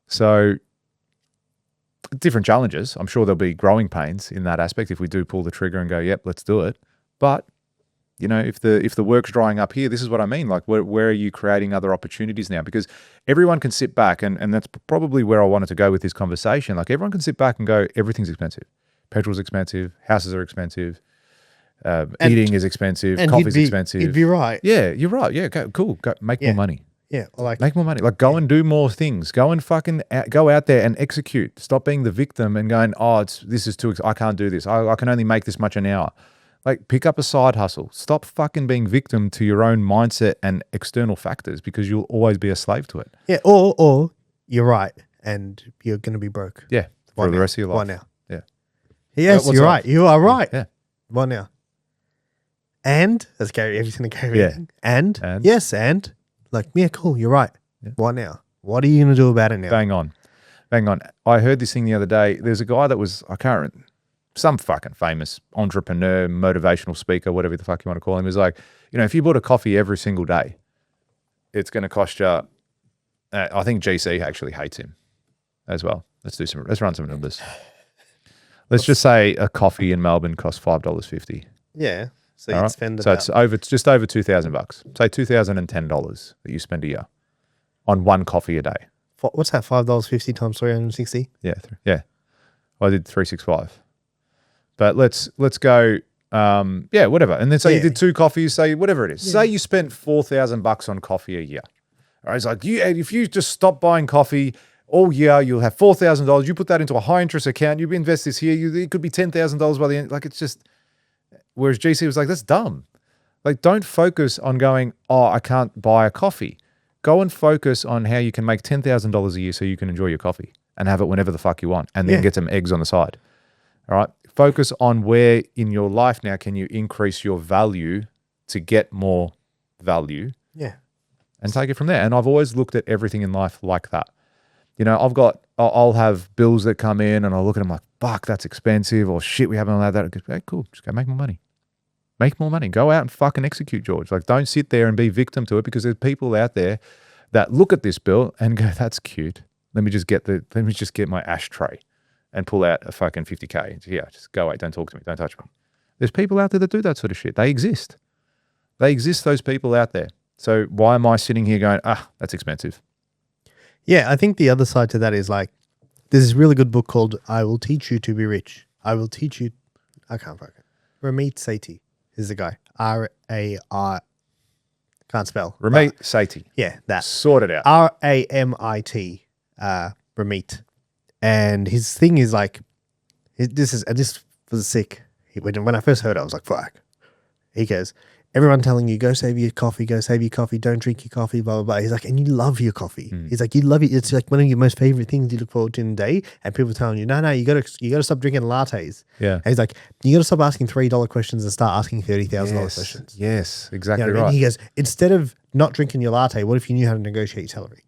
So different challenges. I'm sure there'll be growing pains in that aspect if we do pull the trigger and go, yep, let's do it. But if the work's drying up here, this is what I mean. Like, where are you creating other opportunities now? Because everyone can sit back, and that's probably where I wanted to go with this conversation. Like, everyone can sit back and go, everything's expensive. Petrol's expensive. Houses are expensive. Eating is expensive. Coffee's expensive. You'd be right. Yeah, you're right. Yeah, cool. Go, make more money. Yeah, make more money. Like, go and do more things. Go and fucking go out there and execute. Stop being the victim and going, oh, this is too. I can't do this. I can only make this much an hour. Like, pick up a side hustle. Stop fucking being victim to your own mindset and external factors, because you'll always be a slave to it. Yeah, or you're right and you're going to be broke. Yeah, for the rest of your life. Why now? Yeah. Yes, you're right. You are right. Yeah. Why now? And let's go everything to go. Yeah. And yes, and like, yeah, cool. You're right. Yeah. Why now? What are you going to do about it now? Bang on. I heard this thing the other day. There's a guy that was, I can't remember, some fucking famous entrepreneur, motivational speaker, whatever the fuck you want to call him. He was like, if you bought a coffee every single day, it's going to cost you, I think GC actually hates him as well. Let's run some numbers. Let's just say a coffee in Melbourne costs $5.50. Yeah. So you spend it's just over $2,000. Say $2,010 that you spend a year on one coffee a day. What's that? $5.50 times 360? Yeah. Yeah. I did 365. But let's go, whatever. And then say you did 2 coffees, say whatever it is. Yeah. Say you spent $4,000 on coffee a year. All right, it's like, if you just stop buying coffee all year, you'll have $4,000. You put that into a high interest account. You invest this here. It could be $10,000 by the end. Like, it's just. Whereas GC was like, that's dumb. Like, don't focus on going, oh, I can't buy a coffee. Go and focus on how you can make $10,000 a year so you can enjoy your coffee and have it whenever the fuck you want, and then get some eggs on the side. All right. Focus on where in your life now can you increase your value to get more value. Yeah. And take it from there. And I've always looked at everything in life like that. I'll have bills that come in and I'll look at them like, fuck, that's expensive, or shit, we haven't allowed that. Hey, cool. Just go make more money. Make more money. Go out and fucking execute, George. Like, don't sit there and be victim to it, because there's people out there that look at this bill and go, that's cute. Let me just get my ashtray and pull out a fucking 50K. Yeah, just go away. Don't talk to me. Don't touch me. There's people out there that do that sort of shit. They exist. Those people out there. So why am I sitting here going, that's expensive? Yeah, I think the other side to that is like, there's this really good book called I Will Teach You to Be Rich. I will teach you. I can't fucking. Ramit Sethi is the guy. R-A-R. Can't spell. Ramit Sethi. Yeah, that. Sort it out. R-A-M-I-T. Ramit. And his thing is like, this was sick. When I first heard it, I was like, fuck. He goes, everyone telling you, go save your coffee, don't drink your coffee, blah, blah, blah. He's like, and you love your coffee. He's like, you love it. It's like one of your most favorite things you look forward to in the day. And people telling you, no, you gotta stop drinking lattes. Yeah. And he's like, you gotta stop asking $3 questions and start asking $30,000 questions. Yes, exactly you know what right. I mean? He goes, instead of not drinking your latte, what if you knew how to negotiate your salary?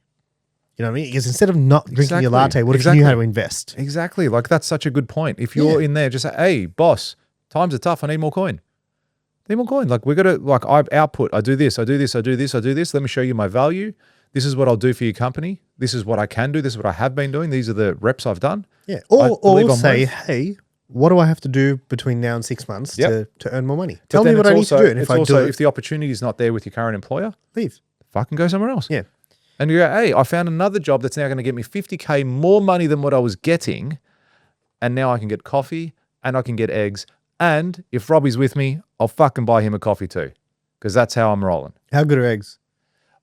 You know what I mean? Because instead of not drinking your latte, what if you knew how to invest? Exactly. Like, that's such a good point. If you're in there, just say, hey, boss, times are tough. I need more coin. Like, we got to, like, I output. I do this. Let me show you my value. This is what I'll do for your company. This is what I can do. This is what I have been doing. These are the reps I've done. Yeah. Or say, hey, what do I have to do between now and 6 months to earn more money? Tell me what I need to do. And if the opportunity is not there with your current employer, leave. Fucking go somewhere else. Yeah. And you go, hey, I found another job that's now going to get me 50K more money than what I was getting. And now I can get coffee and I can get eggs. And if Robbie's with me, I'll fucking buy him a coffee too, because that's how I'm rolling. How good are eggs?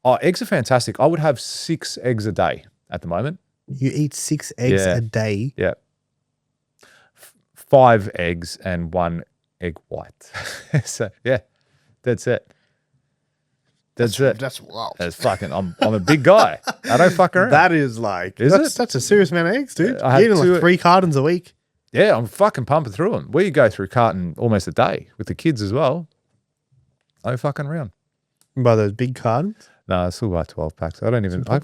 Oh, eggs are fantastic. I would have 6 eggs a day at the moment. You eat 6 eggs a day? Yeah. 5 eggs and 1 egg white. So, yeah, that's it. That's it. That's wild. That's fucking. I'm a big guy. I don't fuck around. That is like. That's a serious amount of eggs, dude. You're eating like 3 cartons a week. Yeah, I'm fucking pumping through them. We go through carton almost a day with the kids as well. I don't fucking around. By those big cartons? No, I still buy 12 packs. I don't even. I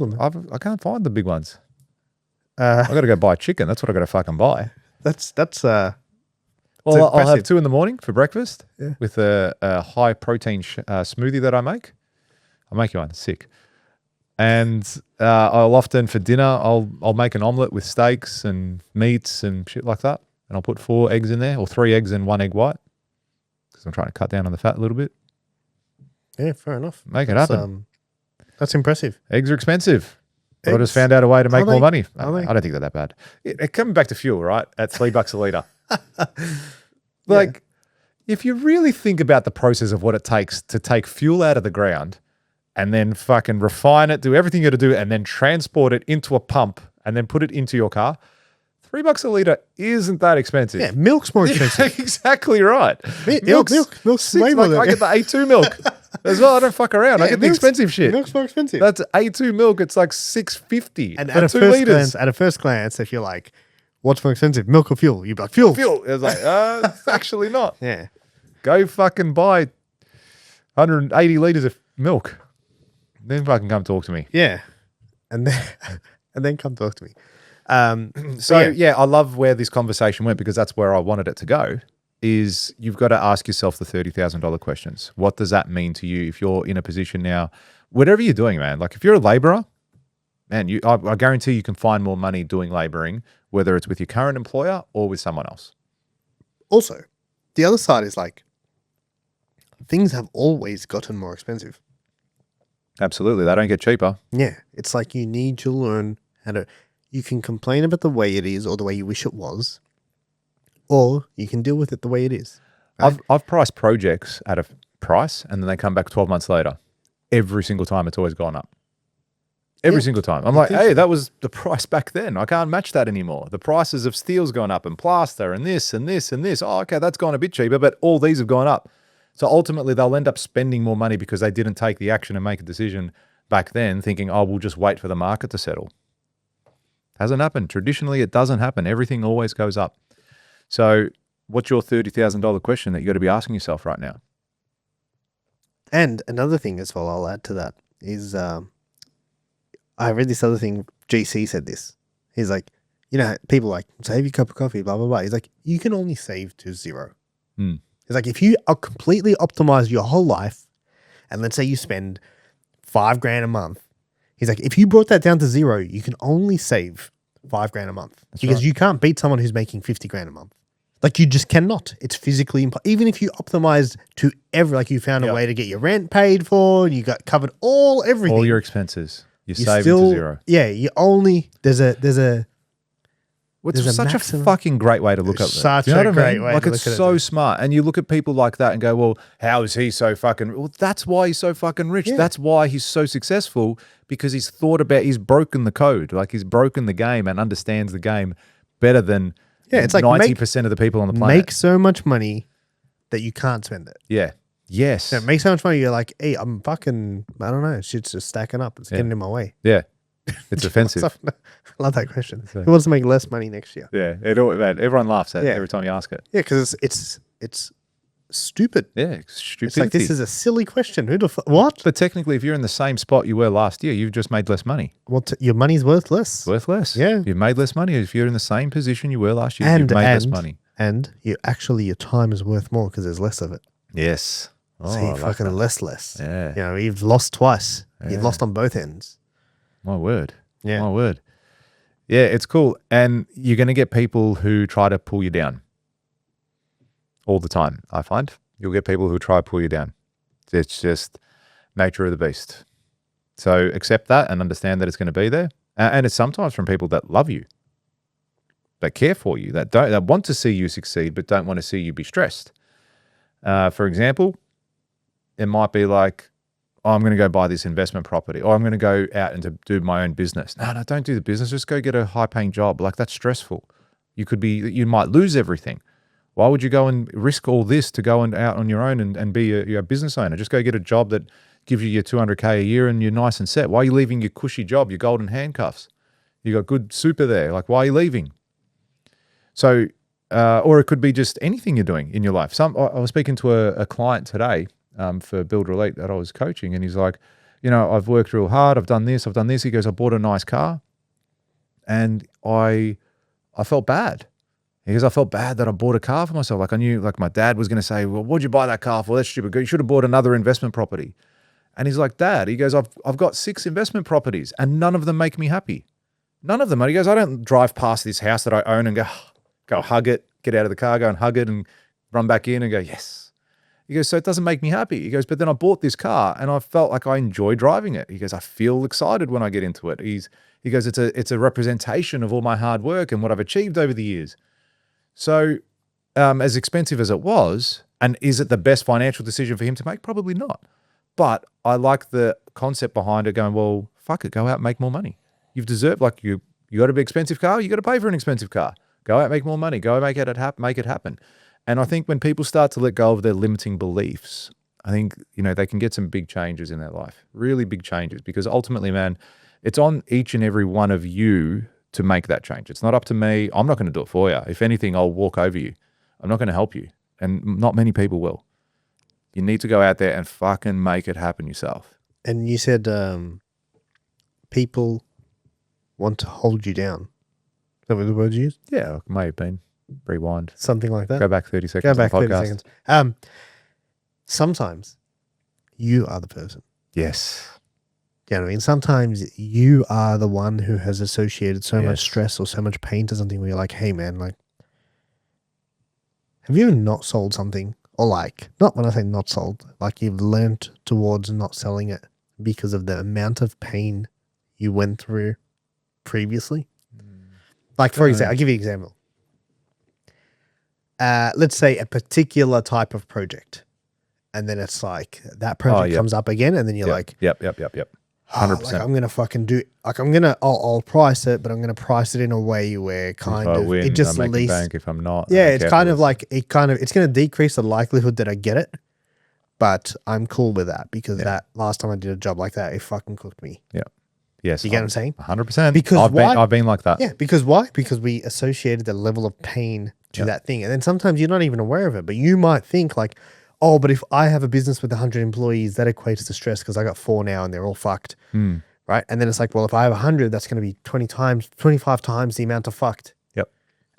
can't find the big ones. I got to go buy chicken. That's what I got to fucking buy. That's. Well, I'll have 2 in the morning for breakfast with a high protein smoothie that I make. I'll make you one. Sick. And I'll often for dinner I'll make an omelette with steaks and meats and shit like that, and I'll put 4 eggs in there, or 3 eggs and 1 egg white, because I'm trying to cut down on the fat a little bit. Yeah, fair enough. Make it happen. That's impressive. Eggs are expensive. I just found out a way to make more money. I Are they? don't think they're that bad. Coming back to fuel, right? At $3 a litre. Like, if you really think about the process of what it takes to take fuel out of the ground and then fucking refine it, do everything you got to do, and then transport it into a pump and then put it into your car, $3 a litre isn't that expensive. Yeah, milk's more expensive. Exactly right. Milk's way more. I get the A2 milk as well. I don't fuck around. I get the expensive shit. Milk's more expensive. That's A2 milk. It's like $6.50 and for at 2 litres. At a first glance, if you're like, what's more expensive, milk or fuel? You'd be like, fuel. It's like, it's actually not. Yeah. Go fucking buy 180 litres of milk. Then fucking come talk to me. Yeah. And then come talk to me. I love where this conversation went because that's where I wanted it to go, is you've got to ask yourself the $30,000 questions. What does that mean to you if you're in a position now, whatever you're doing, man? Like if you're a laborer, man, I guarantee you can find more money doing laboring, whether it's with your current employer or with someone else. Also, the other side is like, things have always gotten more expensive. Absolutely. They don't get cheaper. Yeah. It's like you need to learn how to, you can complain about the way it is or the way you wish it was, or you can deal with it the way it is. Right? I've priced projects at a price and then they come back 12 months later. Every single time it's always gone up. Every single time. I'm like, hey, that was the price back then. I can't match that anymore. The prices of steel's gone up and plaster and this and this and this. Oh, okay, that's gone a bit cheaper, but all these have gone up. So ultimately they'll end up spending more money because they didn't take the action and make a decision back then thinking, oh, we'll just wait for the market to settle. Hasn't happened. Traditionally, it doesn't happen. Everything always goes up. So what's your $30,000 question that you got to be asking yourself right now? And another thing as well, I'll add to that is I read this other thing. GC said this. He's like, you know, people like, save your cup of coffee, blah, blah, blah. He's like, you can only save to zero. He's like, if you are completely optimize your whole life, and let's say you spend $5,000 a month, he's like, if you brought that down to zero, you can only save $5,000 a month. That's because you can't beat someone who's making $50,000 a month. Like you just cannot. It's physically impossible. Even if you optimized to like you found a way to get your rent paid for, and you got covered everything. All your expenses. You're saving to zero. Yeah, you only, there's a It's such a fucking great way to look at it. Such a great way. Like, it's so smart. And you look at people like that and go, well, how is he so fucking... Well, that's why he's so fucking rich. Yeah. That's why he's so successful, because he's broken the code. Like, he's broken the game and understands the game better than it's like 90% of the people on the planet. Make so much money that you can't spend it. Yeah. Yes. So make so much money, you're like, hey, I'm fucking... I don't know. Shit's just stacking up. It's getting in my way. Yeah. It's offensive. I love that question. Who wants to make less money next year? Yeah, everyone laughs at it every time you ask it. Yeah, because it's stupid. Yeah, stupidity. It's like, this is a silly question. What? But technically, if you're in the same spot you were last year, you've just made less money. Well, your money's worth less. Worth less. Yeah. You've made less money. If you're in the same position you were last year, you've made less money. And your time is worth more because there's less of it. Yes. So you fucking less. Yeah. You know, you've lost twice. Yeah. You've lost on both ends. My word. Yeah. My word. Yeah, it's cool. And you're going to get people who try to pull you down all the time, I find. You'll get people who try to pull you down. It's just nature of the beast. So accept that and understand that it's going to be there. And it's sometimes from people that love you, that care for you, that want to see you succeed, but don't want to see you be stressed. For example, it might be like, oh, I'm going to go buy this investment property, or I'm going to go out and do my own business. No, don't do the business. Just go get a high-paying job. Like, that's stressful. You might lose everything. Why would you go and risk all this to go out on your own and be a business owner? Just go get a job that gives you your $200K a year and you're nice and set. Why are you leaving your cushy job, your golden handcuffs? You got good super there. Like, why are you leaving? So, or it could be just anything you're doing in your life. I was speaking to a client today, for Builder Elite that I was coaching. And he's like, you know, I've worked real hard. I've done this. He goes, I bought a nice car and I felt bad. He goes, I felt bad that I bought a car for myself. Like, I knew, like, my dad was going to say, well, what'd you buy that car for? That's stupid. You should have bought another investment property. And he's like, Dad, he goes, I've got 6 investment properties and none of them make me happy. None of them. And he goes, I don't drive past this house that I own and go hug it, get out of the car, go and hug it and run back in and go, yes. He goes, so it doesn't make me happy. He goes, but then I bought this car and I felt like I enjoy driving it. He goes, I feel excited when I get into it. He goes, it's a representation of all my hard work and what I've achieved over the years. So as expensive as it was, and is it the best financial decision for him to make? Probably not. But I like the concept behind it going, well, fuck it, go out and make more money. You've deserved, like you got a big expensive car, you got to pay for an expensive car. Go out, make more money, go make it happen. And I think when people start to let go of their limiting beliefs, I think, they can get some big changes in their life, really big changes, because ultimately, man, it's on each and every one of you to make that change. It's not up to me. I'm not going to do it for you. If anything, I'll walk over you. I'm not going to help you. And not many people will. You need to go out there and fucking make it happen yourself. And you said people want to hold you down. Is that what the word you used? Yeah, it may have been. Rewind. Something like that. Go back 30 seconds. Go back 30 seconds. Sometimes you are the person. Yes. You know what I mean? Sometimes you are the one who has associated so much stress or so much pain to something where you're like, hey man, like, have you not sold something? Or like, not when I say not sold, like you've learned towards not selling it because of the amount of pain you went through previously? Like, for example, I'll give you an example. Let's say a particular type of project. And then it's like that project comes up again and then you're like, Yep. 100%. Like I'm going to fucking do, like I'll price it, but I'm going to price it in a way where kind of, win, it just I make least, bank if I'm not. yeah, it's kind of like, it's going to decrease the likelihood that I get it, but I'm cool with that because that last time I did a job like that, it fucking cooked me. Yeah. Yes. You get what I'm saying? 100%. Because I've been like that. Yeah. Because why? Because we associated the level of pain to that thing. And then sometimes you're not even aware of it, but you might think like, oh, but if I have a business with 100 employees, that equates to stress because I got 4 now and they're all fucked. Right. And then it's like, well, if I have 100, that's going to be 25 times the amount of fucked. Yep.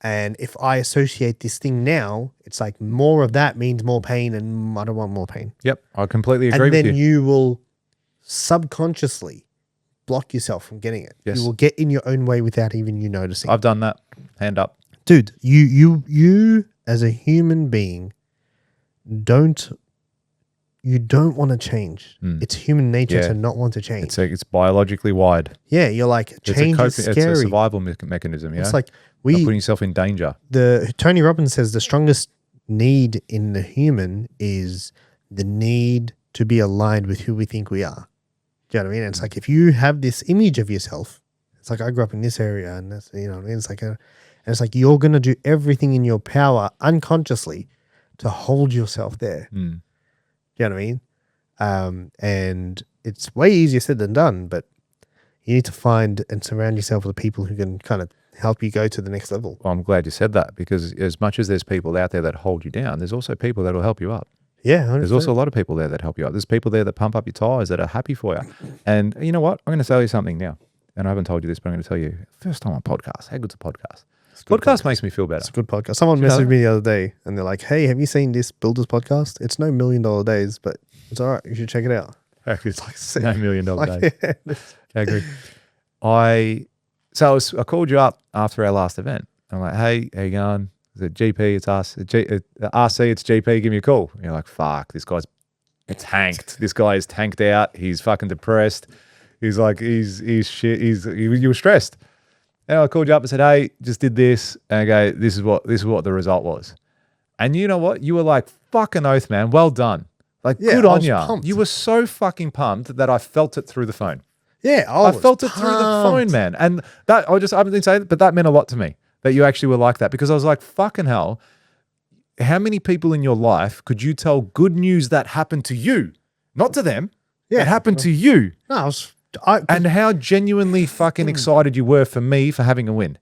And if I associate this thing now, it's like more of that means more pain and I don't want more pain. Yep. I completely agree with you. And then you will subconsciously block yourself from getting it. Yes. You will get in your own way without even you noticing. I've done that. Hand up. Dude, you as a human being don't want to change. It's human nature to not want to change. It's biologically wired. Yeah, you're like, change is scary. It's a survival mechanism, yeah? It's like not putting yourself in danger. Tony Robbins says the strongest need in the human is the need to be aligned with who we think we are. Do you know what I mean? And it's like, if you have this image of yourself, it's like, I grew up in this area and that's, you know what I mean? It's like, and it's like, you're going to do everything in your power unconsciously to hold yourself there. Do you know what I mean? And it's way easier said than done, but you need to find and surround yourself with people who can kind of help you go to the next level. Well, I'm glad you said that because as much as there's people out there that hold you down, there's also people that will help you up. Yeah, 100%. There's also a lot of people there that help you up. There's people there that pump up your tires that are happy for you. And you know what? I'm going to tell you something now. And I haven't told you this, but I'm going to tell you, first time on podcast. How good's a podcast? Podcast makes me feel better. It's a good podcast. Someone messaged me the other day and they're like, hey, have you seen this Builders podcast? It's no $1 million days, but it's all right. You should check it out. It's like no $1 million days. I agree. I called you up after our last event. I'm like, hey, how you going? Is it GP? It's us. RC, it's GP. Give me a call. And you're like, fuck, this guy's tanked. This guy is tanked out. He's fucking depressed. He's like, he's shit. You were stressed. And I called you up and said, hey, just did this. And I go, this is what the result was. And you know what? You were like, fucking oath, man. Well done. Like, good on you. You were so fucking pumped that I felt it through the phone. Yeah, I felt it through the phone, man. And that, I didn't say it, but that meant a lot to me that you actually were like that because I was like, fucking hell, how many people in your life could you tell good news that happened to you? Not to them. Yeah. It happened to you. No, and how genuinely fucking excited you were for me for having a win.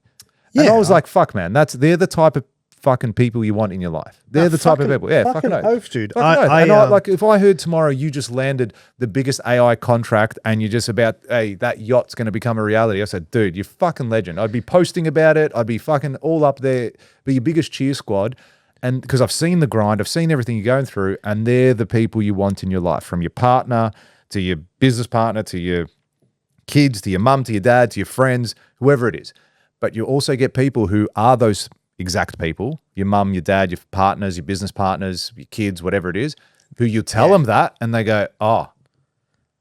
Yeah, and I was like, fuck, man, they're the type of fucking people you want in your life. They're the type of people. Yeah, fucking oath, dude. Like if I heard tomorrow you just landed the biggest AI contract and you're just about, hey, that yacht's going to become a reality. I said, dude, you're fucking legend. I'd be posting about it. I'd be fucking all up there, be your biggest cheer squad. And because I've seen the grind, I've seen everything you're going through, and they're the people you want in your life, from your partner to your business partner to your kids, to your mum, to your dad, to your friends, whoever it is. But you also get people who are those exact people, your mum, your dad, your partners, your business partners, your kids, whatever it is, who you tell them that and they go, oh,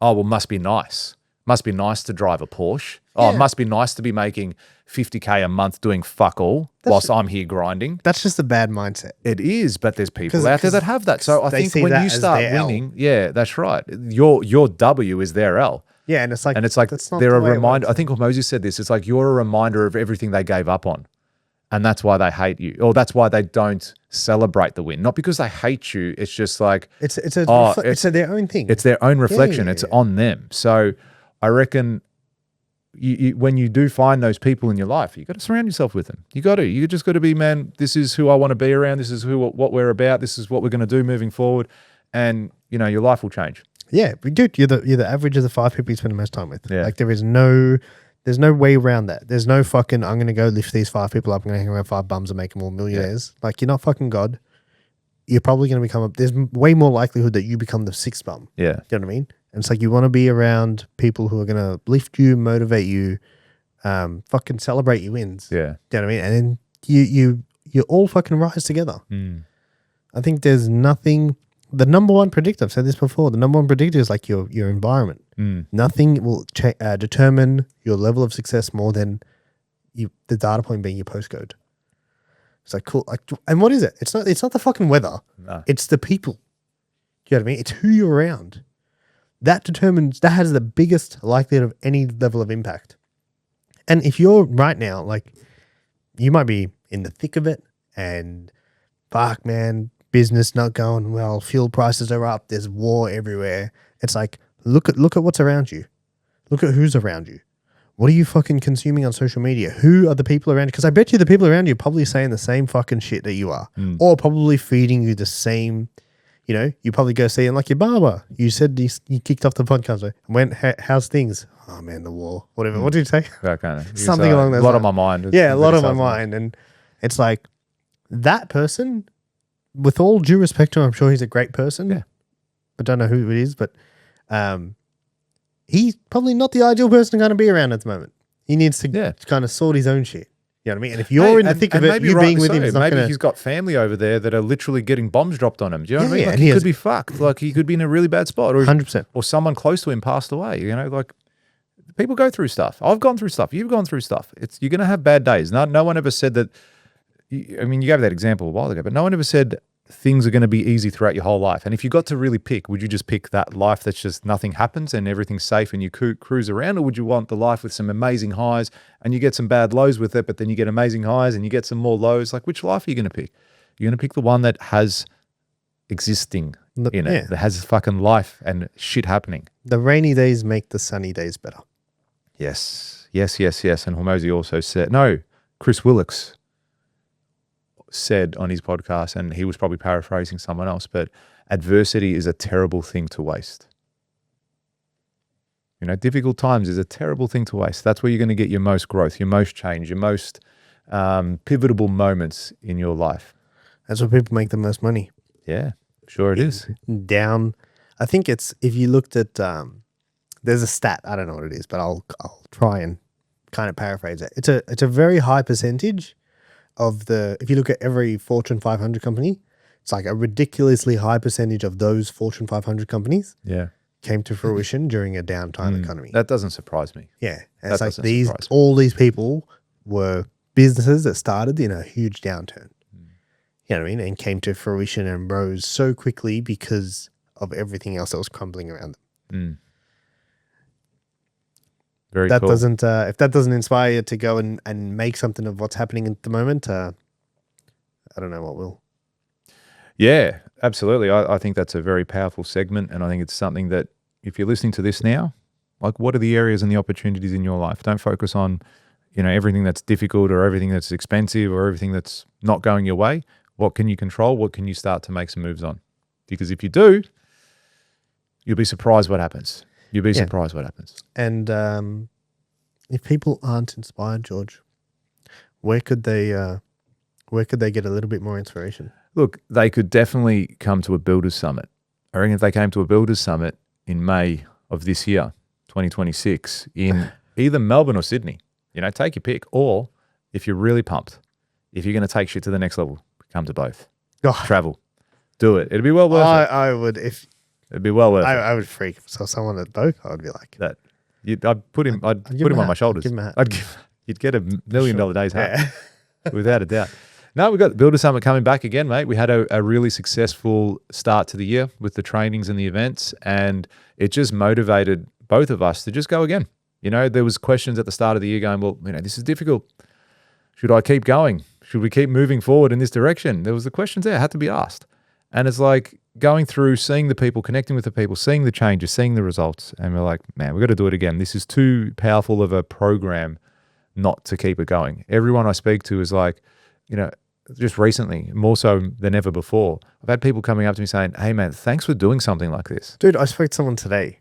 well, must be nice. Must be nice to drive a Porsche. Oh, it must be nice to be making 50K a month doing fuck all whilst I'm here grinding. That's just a bad mindset. It is, but there's people out there that have that. So I think when you start winning, that's right. Your W is their L. Yeah, and it's like that's not they're a reminder. I think Moses said this. It's like you're a reminder of everything they gave up on. And that's why they hate you, or that's why they don't celebrate the win. Not because they hate you. It's just like it's their own thing. It's their own reflection. It's on them. So I reckon you when you do find those people in your life, you got to surround yourself with them. You just got to be, man, this is who I want to be around. This is what we're about. This is what we're going to do moving forward. And your life will change. Yeah, dude, you're the average of the 5 people you spend the most time with. Yeah. Like there's no way around that. There's no fucking, I'm going to go lift these 5 people up. I'm going to hang around 5 bums and make them all millionaires. Yeah. Like you're not fucking God. You're probably going to become there's way more likelihood that you become the 6th bum. Yeah. You know what I mean? And it's like you want to be around people who are going to lift you, motivate you, fucking celebrate your wins. Yeah. You know what I mean? And then you all fucking rise together. Mm. I think there's nothing, the number one predictor, I've said this before, the number one predictor is like your environment. Mm. Nothing will determine your level of success more than the data point being your postcode. It's like cool. Like, and what is it? It's not the fucking weather. No. It's the people. You know what I mean? It's who you're around. That has the biggest likelihood of any level of impact. And if you're right now, like you might be in the thick of it and fuck, man, business not going well, fuel prices are up, there's war everywhere. It's like, look at what's around you. Look at who's around you. What are you fucking consuming on social media? Who are the people around you? Because I bet you the people around you are probably saying the same fucking shit that you are. Or probably feeding you the same, you probably go see, and like your barber, you said you kicked off the podcast, right? Went, how's things? Oh man, the war, whatever. What did you say? Something along those lines. A lot on my mind. Yeah, a lot on my mind. And it's like that person, with all due respect to him, I'm sure he's a great person. Yeah. I don't know who it is, but he's probably not the ideal person to kind of be around at the moment. He needs to kind of sort his own shit. You know what I mean? And if you're in the thick of it, you being with him is not maybe he's got family over there that are literally getting bombs dropped on him. Do you know what I mean? Like he could be fucked. Like he could be in a really bad spot, or 100%, or someone close to him passed away. Like people go through stuff. I've gone through stuff. You've gone through stuff. You're going to have bad days. No one ever said that. I mean, you gave that example a while ago, but no one ever said things are going to be easy throughout your whole life. And if you got to really pick, would you just pick that life that's just nothing happens and everything's safe and you cruise around? Or would you want the life with some amazing highs and you get some bad lows with it, but then you get amazing highs and you get some more lows? Like, which life are you going to pick? You're going to pick the one that has existing in it, that has fucking life and shit happening. The rainy days make the sunny days better. Yes. And Hormozy also said, Chris Willix said on his podcast, and he was probably paraphrasing someone else, but adversity is a terrible thing to waste. Difficult times is a terrible thing to waste. That's where you're going to get your most growth, your most change, your most pivotal moments in your life. That's where people make the most money. Yeah, sure it is. I think it's, if you looked at, there's a stat, I don't know what it is, but I'll try and kind of paraphrase it. It's a very high percentage of if you look at every Fortune 500 company, it's like a ridiculously high percentage of those Fortune 500 companies came to fruition during a downtime economy. That doesn't surprise me. Yeah. And it's like all these people were businesses that started in a huge downturn. You know what I mean? And came to fruition and rose so quickly because of everything else that was crumbling around them. Very that cool. Doesn't if that doesn't inspire you to go and make something of what's happening at the moment, I don't know what will. Yeah, absolutely. I think that's a very powerful segment, and I think it's something that if you're listening to this now, like, what are the areas and the opportunities in your life? Don't focus on, everything that's difficult or everything that's expensive or everything that's not going your way. What can you control? What can you start to make some moves on? Because if you do, you'll be surprised what happens. You'll be surprised what happens. And if people aren't inspired, George, where could they get a little bit more inspiration? Look, they could definitely come to a Builders Summit. I reckon if they came to a Builders Summit in May of this year, 2026, in either Melbourne or Sydney, take your pick. Or if you're really pumped, if you're going to take shit to the next level, come to both. Travel Do it. It'd be well worth it. I would if it'd be well worth it. I would freak. So someone at both, I would be like that. I'd put him on my shoulders. Give him a hat. You'd get $1 million days hat, without a doubt. No, we've got the Builder Summit coming back again, mate. We had a really successful start to the year with the trainings and the events, and it just motivated both of us to just go again. You know, there was questions at the start of the year going, well, you know, this is difficult. Should I keep going? Should we keep moving forward in this direction? There was the questions there, had to be asked. And it's like going through, seeing the people, connecting with the people, seeing the changes, seeing the results. And we're like, man, we've got to do it again. This is too powerful of a program not to keep it going. Everyone I speak to is like, you know, just recently, more so than ever before, I've had people coming up to me saying, hey, man, thanks for doing something like this. Dude, I spoke to someone today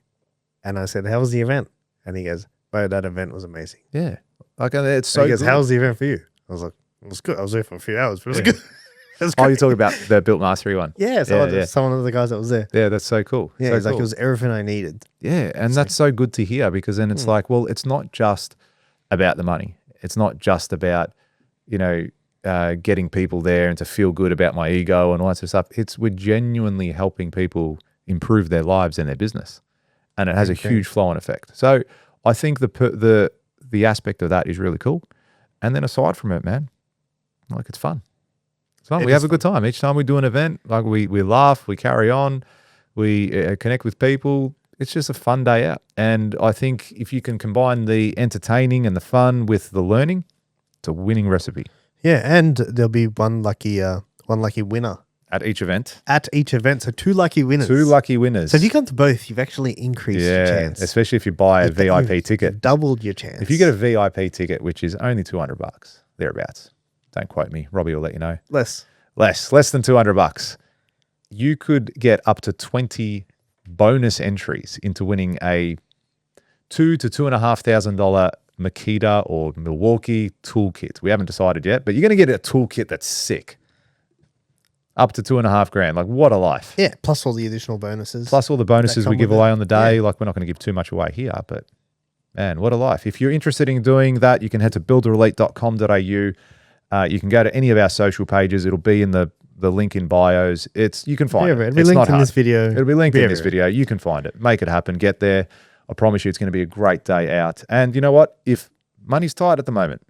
and I said, how was the event? And he goes, bro, that event was amazing. Yeah. Like, it's so good. How was the event for you? I was like, it was good. I was there for a few hours, but it was good. Oh, you're talking about the Built Mastery one? Yeah, someone of the guys that was there. Yeah, that's so cool. Yeah, so it's like it was everything I needed. Yeah, and that's so good to hear, because then it's like, well, it's not just about the money. It's not just about, you know, getting people there and to feel good about my ego and all that sort of stuff. We're genuinely helping people improve their lives and their business, and it has a huge flow-on effect. So I think the aspect of that is really cool. And then aside from it, man, like, it's fun. It's fun. We have a good time each time we do an event. Like, we laugh, we carry on, we connect with people. It's just a fun day out. And I think if you can combine the entertaining and the fun with the learning, it's a winning recipe. Yeah, and there'll be one lucky winner at each event. So 2 lucky winners. 2 lucky winners. So if you come to both, you've actually increased your chance. Especially if you buy a VIP ticket. You've doubled your chance. If you get a VIP ticket, which is only $200, thereabouts. Don't quote me. Robbie will let you know. Less than $200. You could get up to 20 bonus entries into winning a $2,000 to $2,500 Makita or Milwaukee toolkit. We haven't decided yet, but you're going to get a toolkit that's sick. Up to $2,500. Like, what a life. Yeah, plus all the additional bonuses. Plus all the bonuses we give away on the day. Yeah. Like, we're not going to give too much away here, but man, what a life. If you're interested in doing that, you can head to builderelite.com.au. You can go to any of our social pages. It'll be in the link in bios. You can find it. It'll be linked in this video. It'll be linked in this video. You can find it. Make it happen. Get there. I promise you it's going to be a great day out. And you know what? If money's tight at the moment,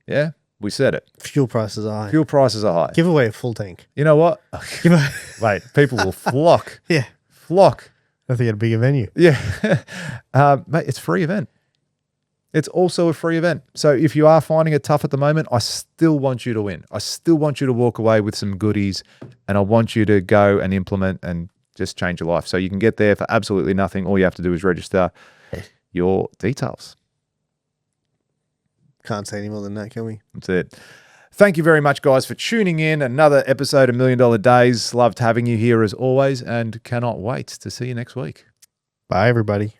yeah, we said it. Fuel prices are high. Fuel prices are high. Give away a full tank. You know what? Mate, people will flock. Yeah. Flock. I think at a bigger venue. Yeah. Mate, it's a free event. It's also a free event. So if you are finding it tough at the moment, I still want you to win. I still want you to walk away with some goodies, and I want you to go and implement and just change your life. So you can get there for absolutely nothing. All you have to do is register your details. Can't say any more than that, can we? That's it. Thank you very much, guys, for tuning in. Another episode of $1 Million Days. Loved having you here as always, and cannot wait to see you next week. Bye, everybody.